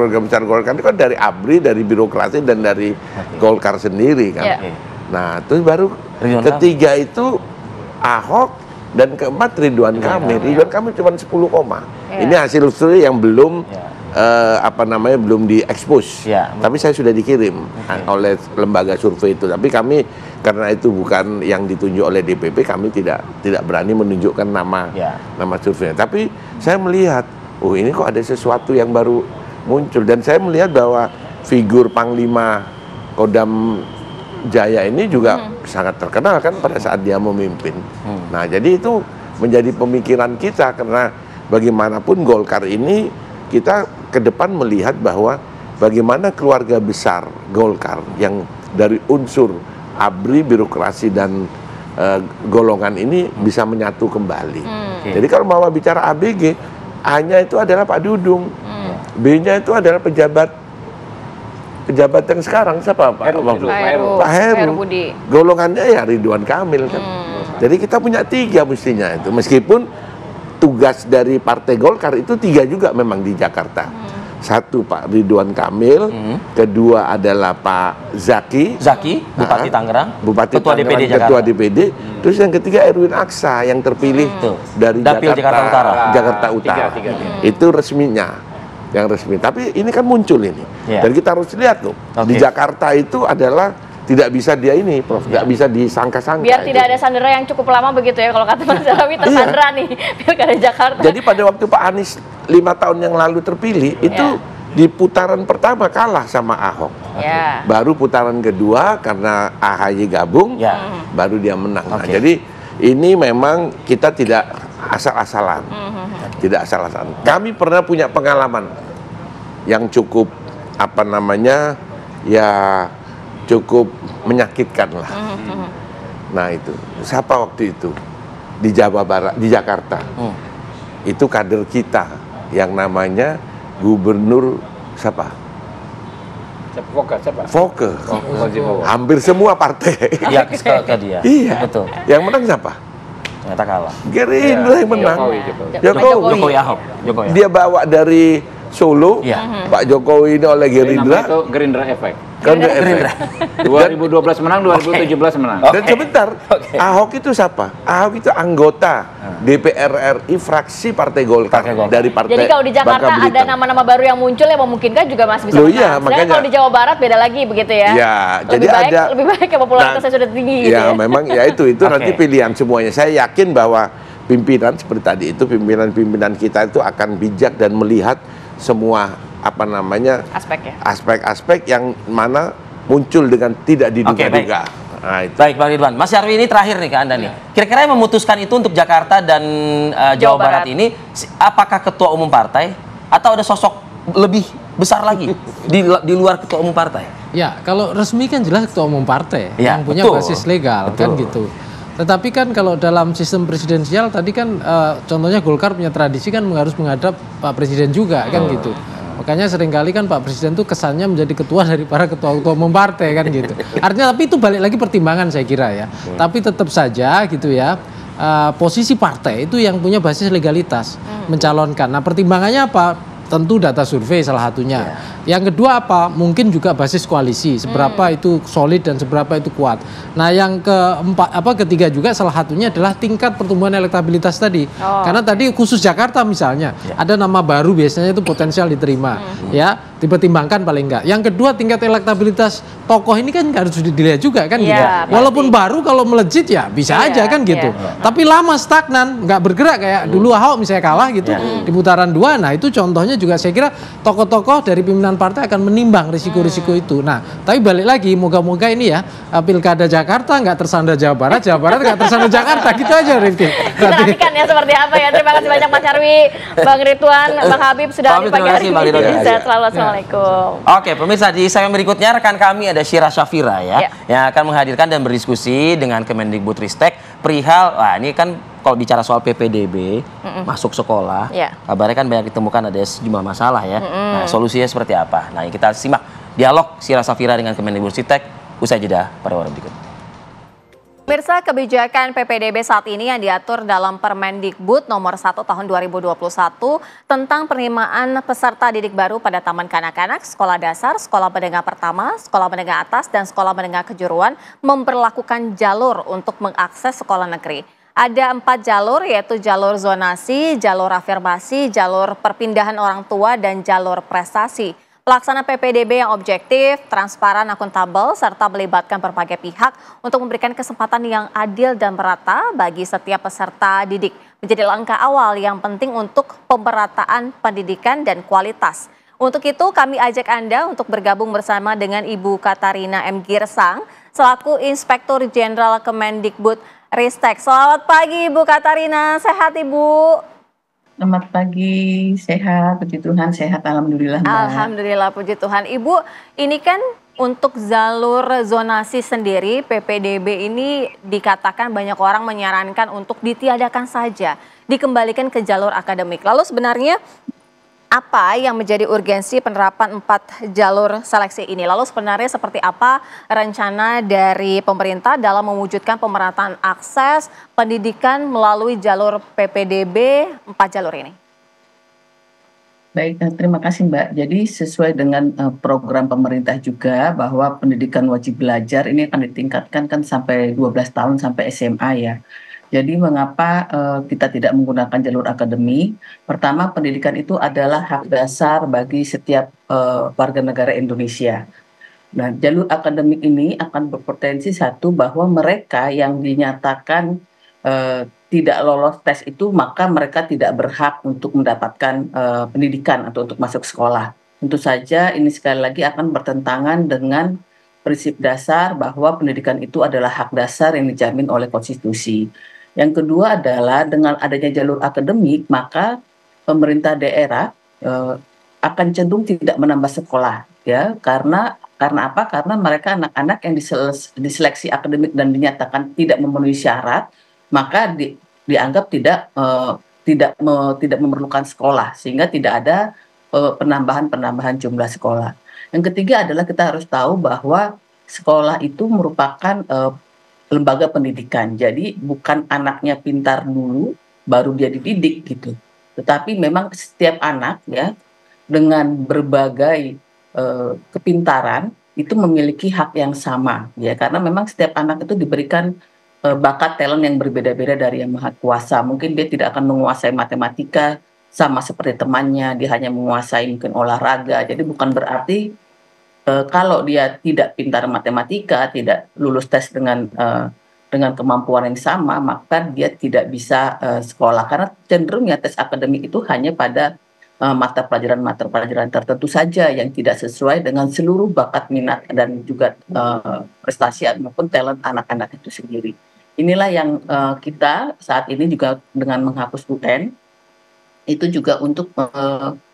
itu kan dari ABRI, dari birokrasi dan dari Golkar sendiri kan. Nah terus baru ketiga itu Ahok dan keempat Ridwan Kamil. Ridwan Kamil cuma 10, Ini hasil survei yang belum belum diekspos. Tapi saya sudah dikirim oleh lembaga survei itu. Tapi kami karena itu bukan yang ditunjuk oleh DPP, kami tidak berani menunjukkan nama surveinya. Tapi saya melihat, ini kok ada sesuatu yang baru muncul, dan saya melihat bahwa figur Panglima Kodam Jaya ini juga sangat terkenal kan pada saat dia memimpin. Nah, jadi itu menjadi pemikiran kita, karena bagaimanapun Golkar ini kita ke depan melihat bahwa bagaimana keluarga besar Golkar yang dari unsur ABRI, birokrasi dan golongan ini bisa menyatu kembali. Jadi kalau mau bicara ABG, A-nya itu adalah Pak Dudung, B-nya itu adalah pejabat yang sekarang siapa Pak Heru. Golongannya ya Ridwan Kamil kan. Jadi kita punya 3 mestinya itu, meskipun tugas dari Partai Golkar itu 3 juga memang di Jakarta. 1 Pak Ridwan Kamil, kedua adalah Pak Zaki, Bupati Tangerang, Ketua DPD, terus yang ketiga Erwin Aksa yang terpilih dari Jakarta Utara. Itu resminya, yang resmi. Tapi ini kan muncul ini, dan kita harus lihat loh, di Jakarta itu adalah tidak bisa dia ini, Prof, tidak bisa disangka-sangka. Biar tidak ada sandera yang cukup lama begitu ya, kalau kata Mas Zarawi tersandera nih Pilkada Jakarta. Jadi pada waktu Pak Anies 5 tahun yang lalu terpilih, itu di putaran pertama kalah sama Ahok. Baru putaran kedua karena AHY gabung, baru dia menang. Nah, jadi ini memang kita tidak asal-asalan. Tidak asal-asalan. Kami pernah punya pengalaman yang cukup cukup menyakitkan lah. Nah itu, siapa waktu itu di Jawa Barat, di Jakarta, itu kader kita yang namanya Gubernur siapa? Foke. Hampir semua partai. Iya, ke dia. Iya. Betul. Yang menang siapa? Ternyata kalah. Gerindra yang menang. Jokowi Ahok. Dia bawa dari Solo, Pak Jokowi ini oleh Gerindra. Itu Gerindra efek. Gerindra. 2012 menang, 2017 menang. Dan sebentar, Ahok itu siapa? Ahok itu anggota DPR RI fraksi Partai Golkar dari Partai. Jadi kalau di Jakarta ada nama-nama baru yang muncul yang memungkinkan juga masih bisa menang. Makanya kalau di Jawa Barat beda lagi begitu ya. Ya, lebih baik yang popularitasnya sudah tinggi gitu ya. Memang ya itu nanti pilihan semuanya. Saya yakin bahwa pimpinan seperti tadi itu, pimpinan kita itu akan bijak dan melihat semua aspek-aspek yang mana muncul dengan tidak diduga-duga. Baik Bang Ridwan, Mas Nyarwi ini terakhir nih ke Anda nih. Kira-kira yang memutuskan itu untuk Jakarta dan Jawa Barat ini, apakah ketua umum partai atau ada sosok lebih besar lagi di luar ketua umum partai? Ya, kalau resmi kan jelas ketua umum partai ya, yang punya basis legal kan gitu. Tetapi kan kalau dalam sistem presidensial tadi kan contohnya Golkar punya tradisi kan harus menghadap Pak Presiden juga kan gitu. Makanya seringkali kan Pak Presiden tuh kesannya menjadi ketua dari para ketua-ketua umum partai kan gitu. Artinya tapi itu balik lagi pertimbangan saya kira ya. Tapi tetap saja gitu ya. Posisi partai itu yang punya basis legalitas mencalonkan. Nah, pertimbangannya apa? Tentu data survei salah satunya. Yang kedua apa? Mungkin juga basis koalisi, seberapa itu solid dan seberapa itu kuat. Nah, yang ketiga juga salah satunya adalah tingkat pertumbuhan elektabilitas tadi. Karena tadi khusus Jakarta misalnya, ada nama baru biasanya itu potensial diterima, ya, dipertimbangkan paling enggak. Yang kedua tingkat elektabilitas tokoh ini kan harus dilihat juga kan gitu. Walaupun baru kalau melejit ya bisa aja kan gitu. Tapi lama stagnan, nggak bergerak kayak dulu Ahok misalnya kalah gitu di putaran 2. Nah, itu contohnya juga saya kira tokoh-tokoh dari pimpinan partai akan menimbang risiko-risiko itu. Nah, tapi balik lagi, moga-moga ini ya pilkada Jakarta nggak tersandar Jawa Barat nggak tersandar Jakarta, gitu aja Rifki. Kita nantikan ya seperti apa ya. Terima kasih banyak Mas Nyarwi, Bang Ridwan, Bang Habib sudah di pagi hari ini. Sehat selalu, assalamualaikum. Oke, pemirsa, di segmen berikutnya rekan kami ada Syira Syafira ya, yang akan menghadirkan dan berdiskusi dengan Kemendikbudristek perihal, ini kan kalau bicara soal PPDB masuk sekolah, kabarnya kan banyak ditemukan ada sejumlah masalah ya. Nah, solusinya seperti apa? Nah, kita simak dialog Syira Syafira dengan Kemendikbudristek usai jeda pada waktu berikut. Pemirsa, kebijakan PPDB saat ini yang diatur dalam Permendikbud nomor 1 tahun 2021 tentang penerimaan peserta didik baru pada taman kanak-kanak, sekolah dasar, sekolah menengah pertama, sekolah menengah atas, dan sekolah menengah kejuruan memberlakukan jalur untuk mengakses sekolah negeri. Ada 4 jalur, yaitu jalur zonasi, jalur afirmasi, jalur perpindahan orang tua, dan jalur prestasi. Pelaksana PPDB yang objektif, transparan, akuntabel, serta melibatkan berbagai pihak untuk memberikan kesempatan yang adil dan merata bagi setiap peserta didik. Menjadi langkah awal yang penting untuk pemerataan pendidikan dan kualitas. Untuk itu kami ajak Anda untuk bergabung bersama dengan Ibu Katarina M. Girsang, selaku Inspektur Jenderal Kemendikbud Ristek. Selamat pagi Ibu Katarina, sehat Ibu? Selamat pagi, sehat, puji Tuhan, sehat, alhamdulillah. Mbak. Alhamdulillah, puji Tuhan. Ibu, ini kan untuk jalur zonasi sendiri, PPDB ini dikatakan banyak orang menyarankan untuk ditiadakan saja, dikembalikan ke jalur akademik. Lalu sebenarnya apa yang menjadi urgensi penerapan 4 jalur seleksi ini? Lalu sebenarnya seperti apa rencana dari pemerintah dalam mewujudkan pemerataan akses pendidikan melalui jalur PPDB 4 jalur ini? Baik, terima kasih Mbak. Jadi sesuai dengan program pemerintah juga bahwa pendidikan wajib belajar ini akan ditingkatkan kan sampai 12 tahun sampai SMA ya. Jadi mengapa kita tidak menggunakan jalur akademi? Pertama, pendidikan itu adalah hak dasar bagi setiap warga negara Indonesia. Nah, jalur akademik ini akan berpotensi satu bahwa mereka yang dinyatakan tidak lolos tes itu, maka mereka tidak berhak untuk mendapatkan pendidikan atau untuk masuk sekolah. Tentu saja ini sekali lagi akan bertentangan dengan prinsip dasar bahwa pendidikan itu adalah hak dasar yang dijamin oleh konstitusi. Yang kedua adalah dengan adanya jalur akademik, maka pemerintah daerah akan cenderung tidak menambah sekolah, ya, karena apa? Karena mereka anak-anak yang diseleksi akademik dan dinyatakan tidak memenuhi syarat, maka dianggap tidak memerlukan sekolah, sehingga tidak ada penambahan jumlah sekolah. Yang ketiga adalah kita harus tahu bahwa sekolah itu merupakan lembaga pendidikan. Jadi bukan anaknya pintar dulu baru dia dididik gitu. Tetapi memang setiap anak ya dengan berbagai kepintaran itu memiliki hak yang sama ya, karena memang setiap anak itu diberikan bakat talent yang berbeda-beda dari Yang Maha Kuasa. Mungkin dia tidak akan menguasai matematika sama seperti temannya, dia hanya menguasai mungkin olahraga. Jadi bukan berarti kalau dia tidak pintar matematika, tidak lulus tes dengan kemampuan yang sama, maka dia tidak bisa sekolah. Karena cenderungnya tes akademik itu hanya pada mata pelajaran tertentu saja yang tidak sesuai dengan seluruh bakat, minat, dan juga prestasi maupun talent anak-anak itu sendiri. Inilah yang kita saat ini juga dengan menghapus UN, itu juga untuk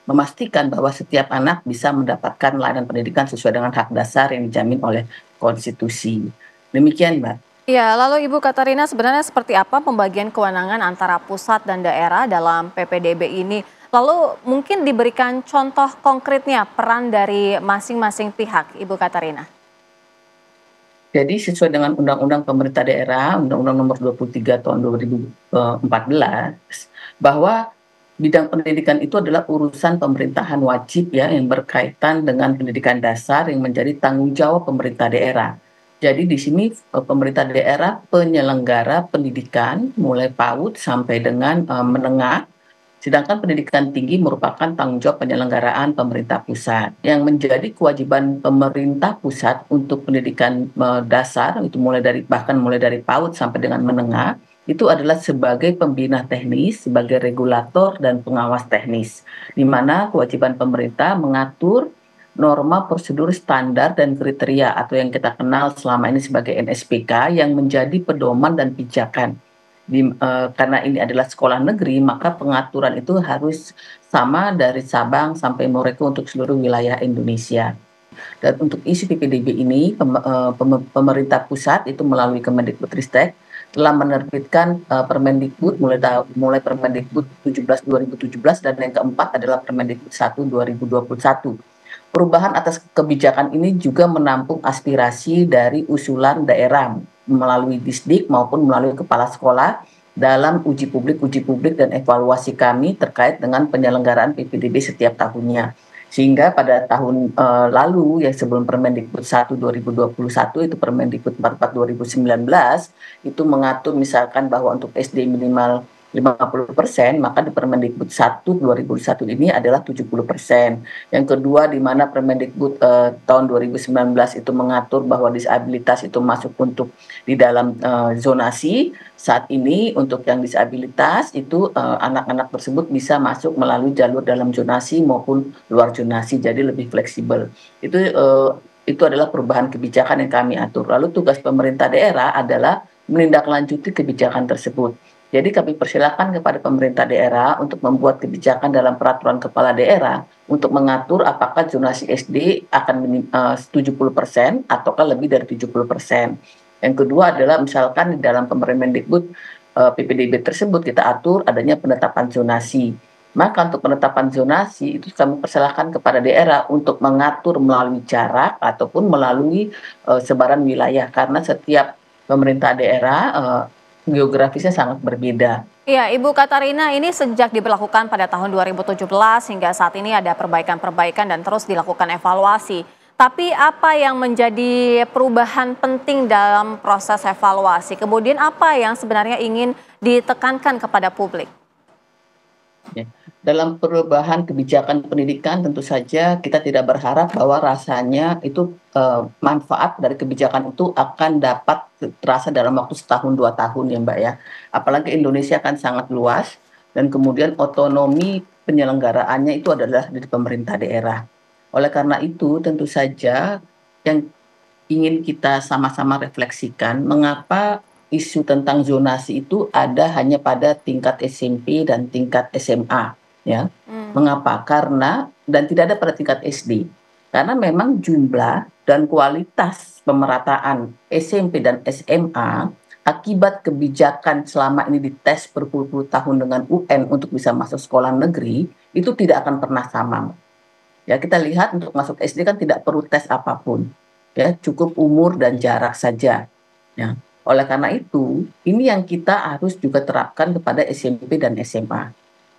memastikan bahwa setiap anak bisa mendapatkan layanan pendidikan sesuai dengan hak dasar yang dijamin oleh konstitusi. Demikian, Mbak. Ya, lalu Ibu Katarina, sebenarnya seperti apa pembagian kewenangan antara pusat dan daerah dalam PPDB ini? Lalu mungkin diberikan contoh konkretnya peran dari masing-masing pihak, Ibu Katarina. Jadi sesuai dengan Undang-Undang Pemerintah Daerah, Undang-Undang Nomor 23 Tahun 2014, bahwa bidang pendidikan itu adalah urusan pemerintahan wajib ya yang berkaitan dengan pendidikan dasar yang menjadi tanggung jawab pemerintah daerah. Jadi di sini pemerintah daerah penyelenggara pendidikan mulai PAUD sampai dengan menengah. Sedangkan pendidikan tinggi merupakan tanggung jawab penyelenggaraan pemerintah pusat. Yang menjadi kewajiban pemerintah pusat untuk pendidikan dasar, itu mulai dari PAUD sampai dengan menengah, itu adalah sebagai pembina teknis, sebagai regulator dan pengawas teknis. Di mana kewajiban pemerintah mengatur norma prosedur standar dan kriteria atau yang kita kenal selama ini sebagai NSPK yang menjadi pedoman dan pijakan. Karena ini adalah sekolah negeri, maka pengaturan itu harus sama dari Sabang sampai Merauke untuk seluruh wilayah Indonesia. Dan untuk isu PPDB ini, pemerintah pusat itu melalui Kemendikbudristek telah menerbitkan Permendikbud mulai Permendikbud 17 2017 dan yang keempat adalah Permendikbud 1 2021. Perubahan atas kebijakan ini juga menampung aspirasi dari usulan daerah melalui Disdik maupun melalui kepala sekolah dalam uji publik dan evaluasi kami terkait dengan penyelenggaraan PPDB setiap tahunnya. Sehingga pada tahun lalu yang sebelum Permendikbud 1 2021 itu Permendikbud 44 2019 itu mengatur misalkan bahwa untuk SD minimal 50%, maka di Permendikbud 1 2001 ini adalah 70%. Yang kedua, di mana Permendikbud tahun 2019 itu mengatur bahwa disabilitas itu masuk untuk di dalam zonasi. Saat ini untuk yang disabilitas itu anak-anak tersebut bisa masuk melalui jalur dalam zonasi maupun luar zonasi, jadi lebih fleksibel. Itu adalah perubahan kebijakan yang kami atur. Lalu tugas pemerintah daerah adalah menindaklanjuti kebijakan tersebut. Jadi kami persilakan kepada pemerintah daerah untuk membuat kebijakan dalam peraturan kepala daerah untuk mengatur apakah zonasi SD akan 70% ataukah lebih dari 70%. Yang kedua adalah misalkan di dalam Permendikbud PPDB tersebut kita atur adanya penetapan zonasi. Maka untuk penetapan zonasi itu kami persilahkan kepada daerah untuk mengatur melalui jarak ataupun melalui sebaran wilayah karena setiap pemerintah daerah geografisnya sangat berbeda. Iya, Ibu Katarina, ini sejak diberlakukan pada tahun 2017 hingga saat ini ada perbaikan-perbaikan dan terus dilakukan evaluasi. Tapi apa yang menjadi perubahan penting dalam proses evaluasi? Kemudian apa yang sebenarnya ingin ditekankan kepada publik? Ya. Dalam perubahan kebijakan pendidikan tentu saja kita tidak berharap bahwa rasanya itu manfaat dari kebijakan itu akan dapat terasa dalam waktu 1-2 tahun ya Mbak ya. Apalagi Indonesia kan sangat luas dan kemudian otonomi penyelenggaraannya itu adalah dari pemerintah daerah. Oleh karena itu tentu saja yang ingin kita sama-sama refleksikan mengapa isu tentang zonasi itu ada hanya pada tingkat SMP dan tingkat SMA. Ya, mengapa? Karena dan tidak ada pada tingkat SD. Karena memang jumlah dan kualitas pemerataan SMP dan SMA akibat kebijakan selama ini dites berpuluh-puluh tahun dengan UN untuk bisa masuk sekolah negeri itu tidak akan pernah sama. Ya, kita lihat untuk masuk SD kan tidak perlu tes apapun. Ya, cukup umur dan jarak saja. Ya. Oleh karena itu, ini yang kita harus juga terapkan kepada SMP dan SMA.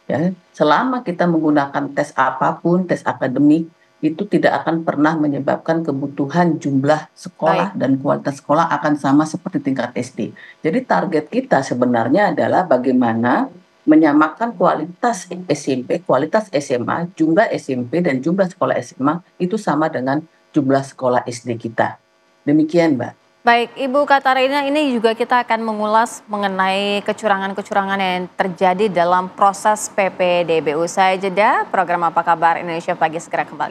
Ya, selama kita menggunakan tes apapun, tes akademik, itu tidak akan pernah menyebabkan kebutuhan jumlah sekolah dan kualitas sekolah akan sama seperti tingkat SD. Jadi target kita sebenarnya adalah bagaimana menyamakan kualitas SMP, kualitas SMA, jumlah SMP dan jumlah sekolah SMA itu sama dengan jumlah sekolah SD kita. Demikian, Mbak. Baik, Ibu Katarina, ini juga kita akan mengulas mengenai kecurangan-kecurangan yang terjadi dalam proses PPDB. Usai jeda, program Apa Kabar Indonesia Pagi segera kembali.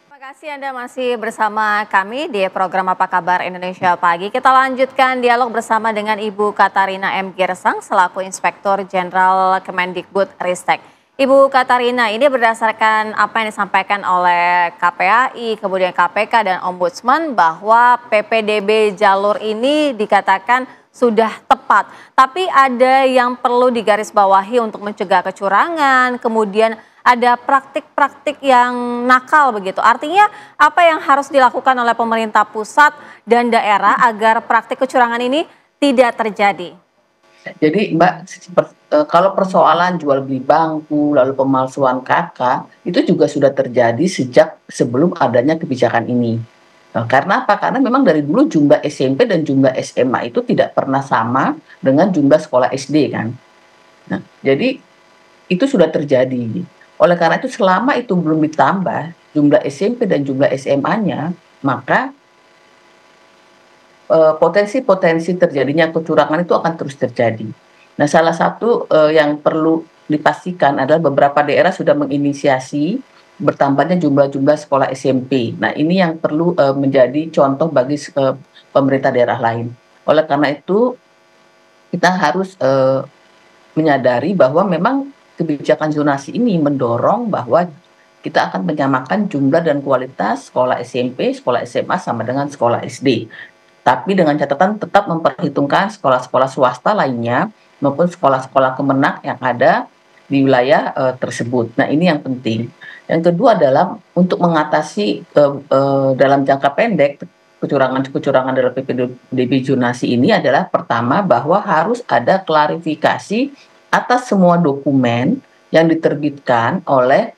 Terima kasih Anda masih bersama kami di program Apa Kabar Indonesia Pagi. Kita lanjutkan dialog bersama dengan Ibu Katarina M. Girsang selaku Inspektur Jenderal Kemendikbud Ristek. Ibu Katarina, ini berdasarkan apa yang disampaikan oleh KPAI, kemudian KPK dan Ombudsman bahwa PPDB jalur ini dikatakan sudah tepat. Tapi ada yang perlu digarisbawahi untuk mencegah kecurangan, kemudian ada praktik-praktik yang nakal begitu. Artinya apa yang harus dilakukan oleh pemerintah pusat dan daerah agar praktik kecurangan ini tidak terjadi? Jadi Mbak, kalau persoalan jual beli bangku, lalu pemalsuan KK, itu juga sudah terjadi sejak sebelum adanya kebijakan ini. Karena apa? Karena memang dari dulu jumlah SMP dan jumlah SMA itu tidak pernah sama dengan jumlah sekolah SD kan. Nah, jadi itu sudah terjadi. Oleh karena itu selama itu belum ditambah jumlah SMP dan jumlah SMA-nya, maka potensi-potensi terjadinya kecurangan itu akan terus terjadi. Nah, salah satu yang perlu dipastikan adalah beberapa daerah sudah menginisiasi bertambahnya jumlah sekolah SMP. Nah, ini yang perlu menjadi contoh bagi pemerintah daerah lain. Oleh karena itu, kita harus menyadari bahwa memang kebijakan zonasi ini mendorong bahwa kita akan menyamakan jumlah dan kualitas sekolah SMP, sekolah SMA sama dengan sekolah SD. Tapi dengan catatan tetap memperhitungkan sekolah-sekolah swasta lainnya maupun sekolah-sekolah kemenak yang ada di wilayah tersebut. Nah, ini yang penting. Yang kedua adalah untuk mengatasi dalam jangka pendek kecurangan dalam PPDB zonasi ini adalah pertama bahwa harus ada klarifikasi atas semua dokumen yang diterbitkan oleh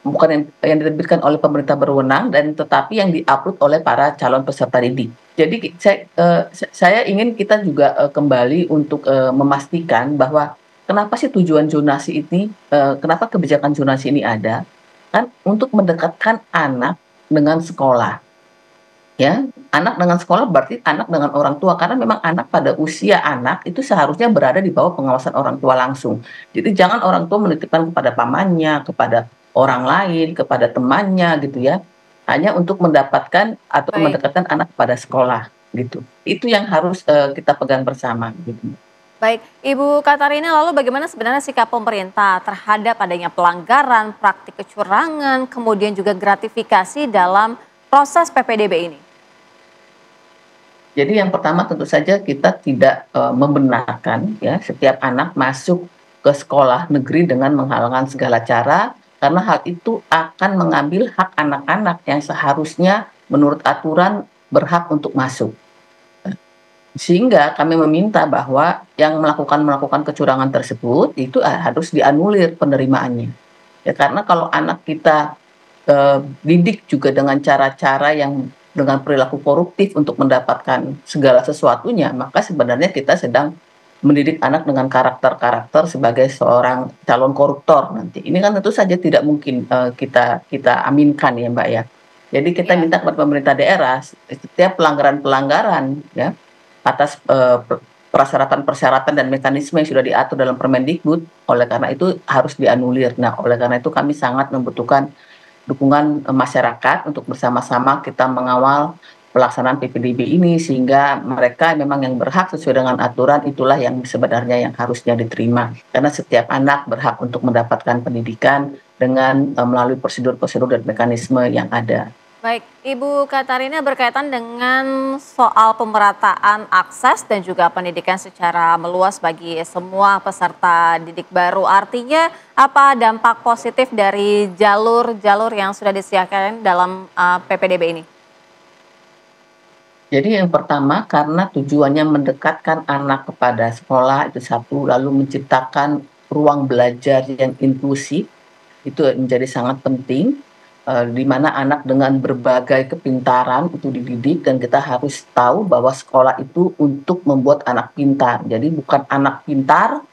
bukan yang diterbitkan oleh pemerintah berwenang dan tetapi yang diupload oleh para calon peserta didik. Jadi saya ingin kita juga kembali untuk memastikan bahwa kenapa sih tujuan zonasi ini, kenapa kebijakan zonasi ini ada, kan untuk mendekatkan anak dengan sekolah. Ya, anak dengan sekolah berarti anak dengan orang tua, karena memang anak pada usia anak itu seharusnya berada di bawah pengawasan orang tua langsung. Jadi jangan orang tua menitipkan kepada pamannya, kepada orang lain, kepada temannya gitu ya, hanya untuk mendapatkan atau mendekatkan anak pada sekolah gitu. Itu yang harus kita pegang bersama gitu. Baik, Ibu Katarina, lalu bagaimana sebenarnya sikap pemerintah terhadap adanya pelanggaran, praktik kecurangan, kemudian juga gratifikasi dalam proses PPDB ini? Jadi yang pertama tentu saja kita tidak membenarkan ya setiap anak masuk ke sekolah negeri dengan menghalalkan segala cara, karena hal itu akan mengambil hak anak-anak yang seharusnya menurut aturan berhak untuk masuk. Sehingga kami meminta bahwa yang melakukan kecurangan tersebut itu harus dianulir penerimaannya. Ya, karena kalau anak kita didik juga dengan cara-cara yang dengan perilaku koruptif untuk mendapatkan segala sesuatunya, maka sebenarnya kita sedang mendidik anak dengan karakter-karakter sebagai seorang calon koruptor nanti. Ini kan tentu saja tidak mungkin kita aminkan ya Mbak ya. Jadi kita minta kepada pemerintah daerah setiap pelanggaran-pelanggaran ya atas persyaratan-persyaratan dan mekanisme yang sudah diatur dalam Permendikbud, oleh karena itu harus dianulir. Nah, oleh karena itu kami sangat membutuhkan dukungan masyarakat untuk bersama-sama kita mengawal pelaksanaan PPDB ini sehingga mereka memang yang berhak sesuai dengan aturan itulah yang sebenarnya yang harusnya diterima, karena setiap anak berhak untuk mendapatkan pendidikan dengan melalui prosedur-prosedur dan mekanisme yang ada. Baik, Ibu Katarina, berkaitan dengan soal pemerataan akses dan juga pendidikan secara meluas bagi semua peserta didik baru, artinya apa dampak positif dari jalur-jalur yang sudah disediakan dalam PPDB ini? Jadi yang pertama karena tujuannya mendekatkan anak kepada sekolah itu satu, lalu menciptakan ruang belajar yang inklusif itu menjadi sangat penting, di mana anak dengan berbagai kepintaran itu dididik dan kita harus tahu bahwa sekolah itu untuk membuat anak pintar. Jadi bukan anak pintar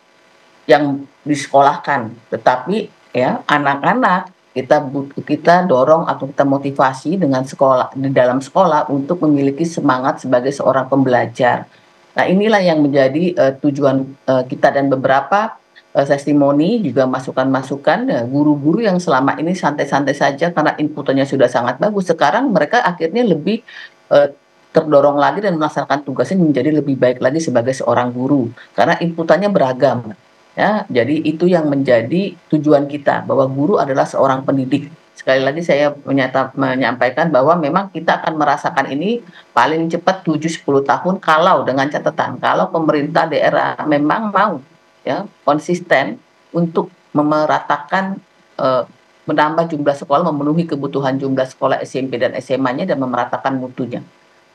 yang disekolahkan, tetapi ya anak-anak kita dorong atau kita motivasi dengan sekolah di dalam sekolah untuk memiliki semangat sebagai seorang pembelajar. Nah, inilah yang menjadi tujuan kita dan beberapa testimoni juga masukan-masukan guru-guru yang selama ini santai-santai saja karena inputannya sudah sangat bagus. Sekarang mereka akhirnya lebih terdorong lagi dan melaksanakan tugasnya menjadi lebih baik lagi sebagai seorang guru karena inputannya beragam. Ya, jadi itu yang menjadi tujuan kita, bahwa guru adalah seorang pendidik. Sekali lagi saya menyampaikan bahwa memang kita akan merasakan ini paling cepat 7-10 tahun, kalau dengan catatan kalau pemerintah daerah memang mau ya konsisten untuk memeratakan menambah jumlah sekolah, memenuhi kebutuhan jumlah sekolah SMP dan SMA-nya dan memeratakan mutunya.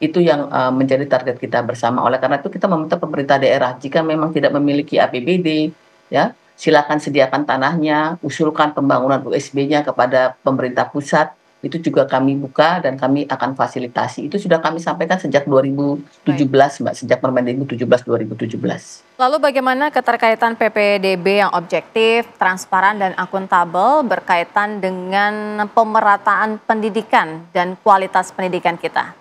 Itu yang menjadi target kita bersama. Oleh karena itu kita meminta pemerintah daerah, jika memang tidak memiliki APBD, ya silakan sediakan tanahnya, usulkan pembangunan USB-nya kepada pemerintah pusat. Itu juga kami buka dan kami akan fasilitasi. Itu sudah kami sampaikan sejak 2017, Mbak, sejak Permendikbud 17 2017. Lalu bagaimana keterkaitan PPDB yang objektif, transparan dan akuntabel berkaitan dengan pemerataan pendidikan dan kualitas pendidikan kita?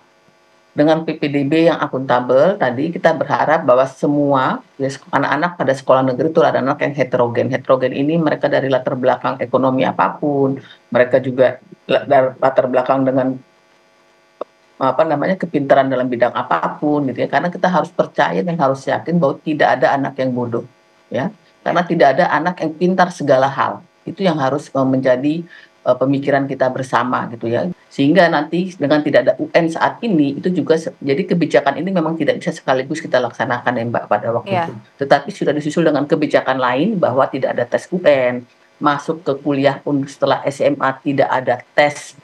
Dengan PPDB yang akuntabel, tadi kita berharap bahwa semua ya, anak-anak pada sekolah negeri itu ada anak yang heterogen. Heterogen ini mereka dari latar belakang ekonomi apapun, mereka juga latar belakang dengan kepintaran dalam bidang apapun gitu ya. Karena kita harus percaya dan harus yakin bahwa tidak ada anak yang bodoh, ya. Karena tidak ada anak yang pintar segala hal. Itu yang harus menjadi pemikiran kita bersama gitu ya, sehingga nanti dengan tidak ada UN saat ini itu juga jadi kebijakan ini memang tidak bisa sekaligus kita laksanakan ya Mbak pada waktu itu, tetapi sudah disusul dengan kebijakan lain bahwa tidak ada tes UN, masuk ke kuliah pun setelah SMA tidak ada tes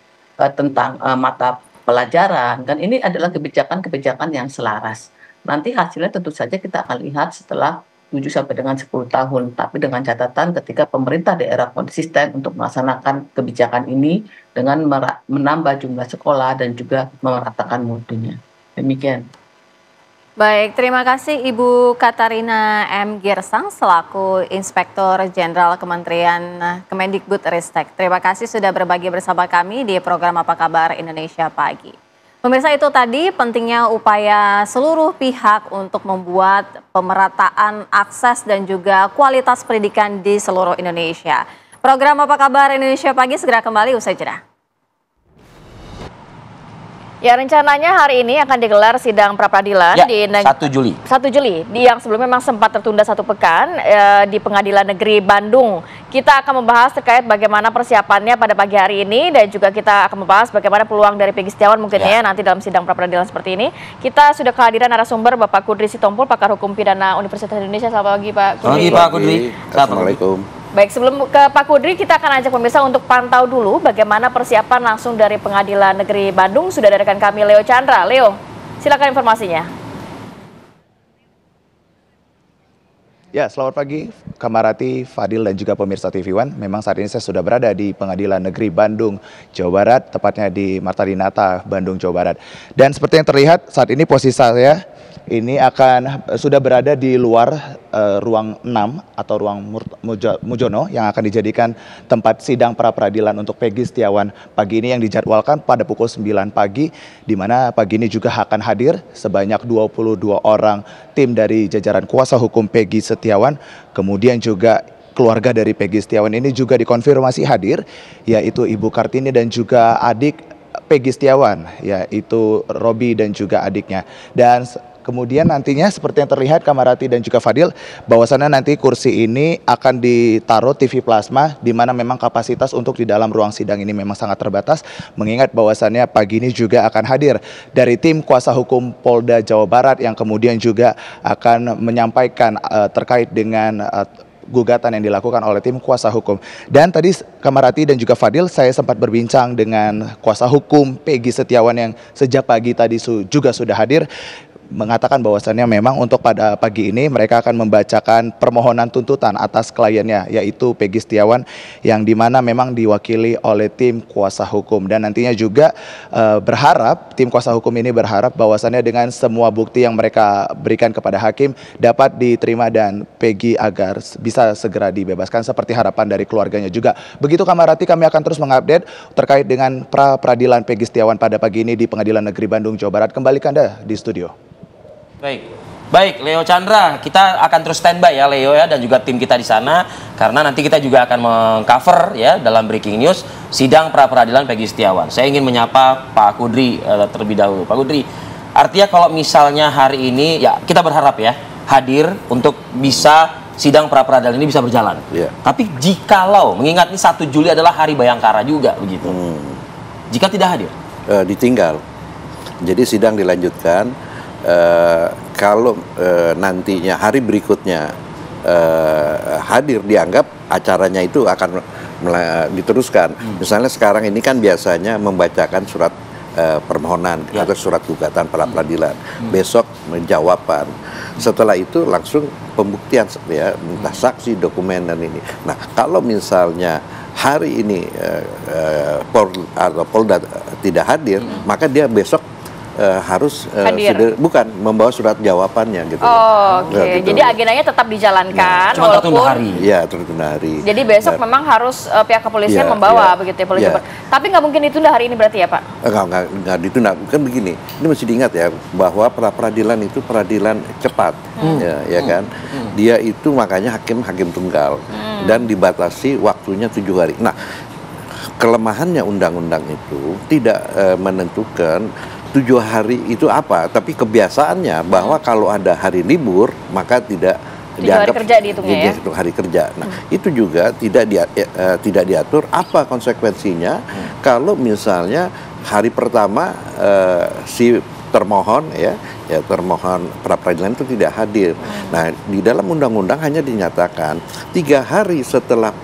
tentang mata pelajaran, kan ini adalah kebijakan-kebijakan yang selaras. Nanti hasilnya tentu saja kita akan lihat setelah 7 sampai dengan 10 tahun, tapi dengan catatan ketika pemerintah daerah konsisten untuk melaksanakan kebijakan ini dengan menambah jumlah sekolah dan juga memeratakan mutunya. Demikian. Baik, terima kasih Ibu Katarina M. Girsang selaku Inspektur Jenderal Kementerian Kemendikbudristek. Terima kasih sudah berbagi bersama kami di program Apa Kabar Indonesia Pagi. Pemirsa, itu tadi pentingnya upaya seluruh pihak untuk membuat pemerataan akses dan juga kualitas pendidikan di seluruh Indonesia. Program Apa Kabar Indonesia Pagi segera kembali usai jeda. Ya, rencananya hari ini akan digelar sidang pra-peradilan di 1 Juli. 1 Juli, yang sebelumnya memang sempat tertunda 1 pekan di Pengadilan Negeri Bandung. Kita akan membahas terkait bagaimana persiapannya pada pagi hari ini dan juga kita akan membahas bagaimana peluang dari Peggy Setiawan mungkin ya nanti dalam sidang pra-peradilan seperti ini. Kita sudah kehadiran narasumber Bapak Kudri Sitompul, pakar hukum pidana Universitas Indonesia. Selamat pagi Pak Kudri. Selamat pagi Pak Kudri. Assalamualaikum. Baik, sebelum ke Pak Kudri, kita akan ajak pemirsa untuk pantau dulu bagaimana persiapan langsung dari Pengadilan Negeri Bandung. Sudah ada rekan kami Leo Chandra. Leo, silakan informasinya. Ya, selamat pagi Kamarati, Fadil dan juga pemirsa TV One. Memang saat ini saya sudah berada di Pengadilan Negeri Bandung, Jawa Barat, tepatnya di Marta Dinata, Bandung, Jawa Barat. Dan seperti yang terlihat saat ini posisi saya ini sudah berada di luar ruang 6 atau ruang Mujono yang akan dijadikan tempat sidang pra-peradilan untuk Peggy Setiawan pagi ini yang dijadwalkan pada pukul 9 pagi, di mana pagi ini juga akan hadir sebanyak 22 orang tim dari jajaran kuasa hukum Peggy Setiawan, kemudian juga keluarga dari Peggy Setiawan ini juga dikonfirmasi hadir, yaitu Ibu Kartini dan juga adik Peggy Setiawan, yaitu Robi dan juga adiknya. Dan kemudian nantinya seperti yang terlihat Kamarati dan juga Fadil, bahwasannya nanti kursi ini akan ditaruh TV plasma, di mana memang kapasitas untuk di dalam ruang sidang ini memang sangat terbatas, mengingat bahwasannya pagi ini juga akan hadir dari tim kuasa hukum Polda Jawa Barat yang kemudian juga akan menyampaikan terkait dengan gugatan yang dilakukan oleh tim kuasa hukum. Dan tadi Kamarati dan juga Fadil, saya sempat berbincang dengan kuasa hukum Peggy Setiawan yang sejak pagi tadi juga sudah hadir, mengatakan bahwasannya memang untuk pada pagi ini mereka akan membacakan permohonan tuntutan atas kliennya, yaitu Peggy Setiawan, yang dimana memang diwakili oleh tim kuasa hukum. Dan nantinya juga tim kuasa hukum ini berharap bahwasannya dengan semua bukti yang mereka berikan kepada hakim dapat diterima dan Peggy agar bisa segera dibebaskan seperti harapan dari keluarganya juga. Begitu Kamarati, kami akan terus mengupdate terkait dengan pra-peradilan Peggy Setiawan pada pagi ini di Pengadilan Negeri Bandung, Jawa Barat. Kembali ke Anda di studio. Baik Leo Chandra, kita akan terus standby ya Leo ya, dan juga tim kita di sana, karena nanti kita juga akan mengcover ya dalam breaking news sidang pra-peradilan Peggy Setiawan. Saya ingin menyapa Pak Kudri terlebih dahulu. Pak Kudri, artinya kalau misalnya hari ini ya kita berharap ya hadir untuk bisa sidang pra-peradilan ini bisa berjalan. Tapi jikalau mengingat ini 1 Juli adalah Hari Bayangkara juga begitu. Jika tidak hadir, ditinggal. Jadi sidang dilanjutkan. Kalau nantinya hari berikutnya hadir, dianggap acaranya itu akan diteruskan. Misalnya sekarang ini kan biasanya membacakan surat permohonan atau surat gugatan pra peradilan. Besok menjawaban. Setelah itu langsung pembuktian, ya, entah saksi, dokumen dan ini. Nah, kalau misalnya hari ini Polda tidak hadir, maka dia besok harus bukan membawa surat jawabannya gitu. Gitu. Jadi agendanya tetap dijalankan walaupun hari. Ya, tertunda hari. Jadi besok memang harus pihak kepolisian membawa begitu ya, polisi. Tapi nggak mungkin ditunda hari ini berarti ya, Pak? Nggak ditunda. Kan begini, ini mesti diingat ya bahwa pra-peradilan itu peradilan cepat, ya kan. Dia itu makanya hakim tunggal dan dibatasi waktunya 7 hari. Nah, kelemahannya undang-undang itu tidak menentukan 7 hari itu apa, tapi kebiasaannya bahwa kalau ada hari libur maka tidak dianggap hari kerja dihitungnya ya? Hari kerja. Nah, itu juga tidak diatur apa konsekuensinya kalau misalnya hari pertama si termohon termohon pra-peradilan itu tidak hadir. Nah, di dalam undang-undang hanya dinyatakan 3 hari setelah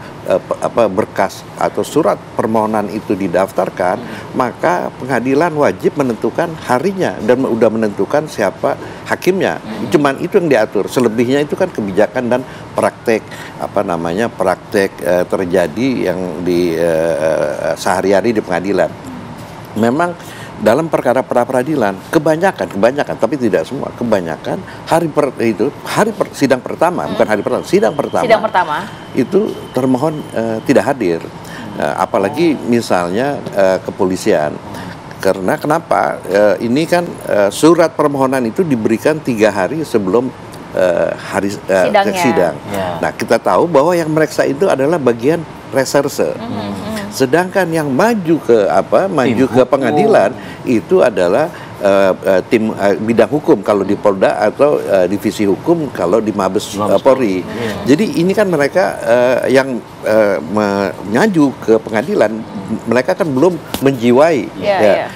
berkas atau surat permohonan itu didaftarkan, maka pengadilan wajib menentukan harinya dan sudah menentukan siapa hakimnya. Cuman itu yang diatur. Selebihnya itu kan kebijakan dan praktek praktek terjadi yang di sehari-hari di pengadilan. Memang dalam perkara pra-peradilan kebanyakan tapi tidak semua, kebanyakan sidang pertama, bukan hari pertama, sidang pertama itu termohon tidak hadir, apalagi misalnya kepolisian. Karena kenapa? Ini kan surat permohonan itu diberikan 3 hari sebelum hari sidang. Nah, kita tahu bahwa yang meriksa itu adalah bagian reserse. Sedangkan yang maju ke pengadilan itu adalah tim bidang hukum kalau di Polda atau divisi hukum kalau di Mabes Polri. Jadi ini kan mereka yang mengaju ke pengadilan, mereka kan belum menjiwai.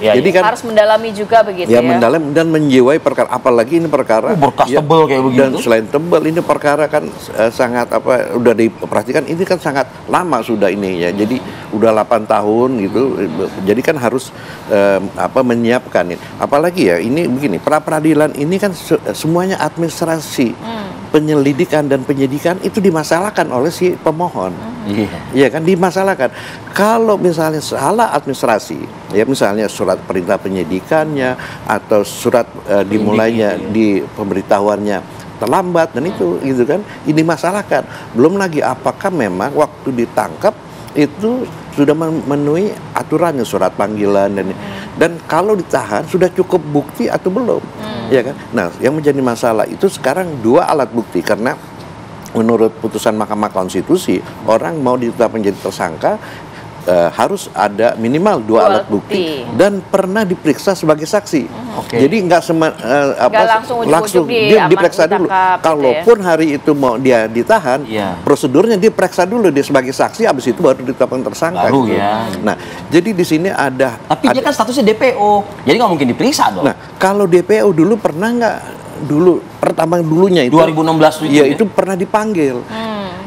Jadi kan harus mendalami juga begitu ya. Mendalam dan menjiwai perkara, apalagi ini perkara berkas tebal kayak begitu. Dan selain tebal ini perkara kan sangat udah diperhatikan, ini kan sangat lama sudah ini ya. Jadi udah 8 tahun gitu. Jadi kan harus menyiapkan ini. Apalagi ya ini begini, pra-peradilan ini kan semuanya administrasi. Penyelidikan dan penyidikan itu dimasalahkan oleh si pemohon. Iya kan, dimasalahkan. Kalau misalnya salah administrasi, ya misalnya surat perintah penyidikannya atau surat dimulainya di pemberitahuannya terlambat dan itu gitu kan, ini dimasalahkan. Belum lagi apakah memang waktu ditangkap itu sudah memenuhi aturannya, surat panggilan dan kalau ditahan sudah cukup bukti atau belum, ya kan? Nah, yang menjadi masalah itu sekarang 2 alat bukti, karena menurut putusan Mahkamah Konstitusi orang mau ditetapkan menjadi tersangka harus ada minimal 2 alat bukti dan pernah diperiksa sebagai saksi. Jadi nggak langsung dia diperiksa dulu. Kalaupun hari itu mau dia ditahan, prosedurnya dia periksa dulu dia sebagai saksi, habis itu baru ditetapkan tersangka. Nah, jadi di sini tapi dia kan statusnya DPO, jadi nggak mungkin diperiksa dong. Nah, kalau DPO dulu pernah nggak? Dulunya itu 2016 itu pernah dipanggil.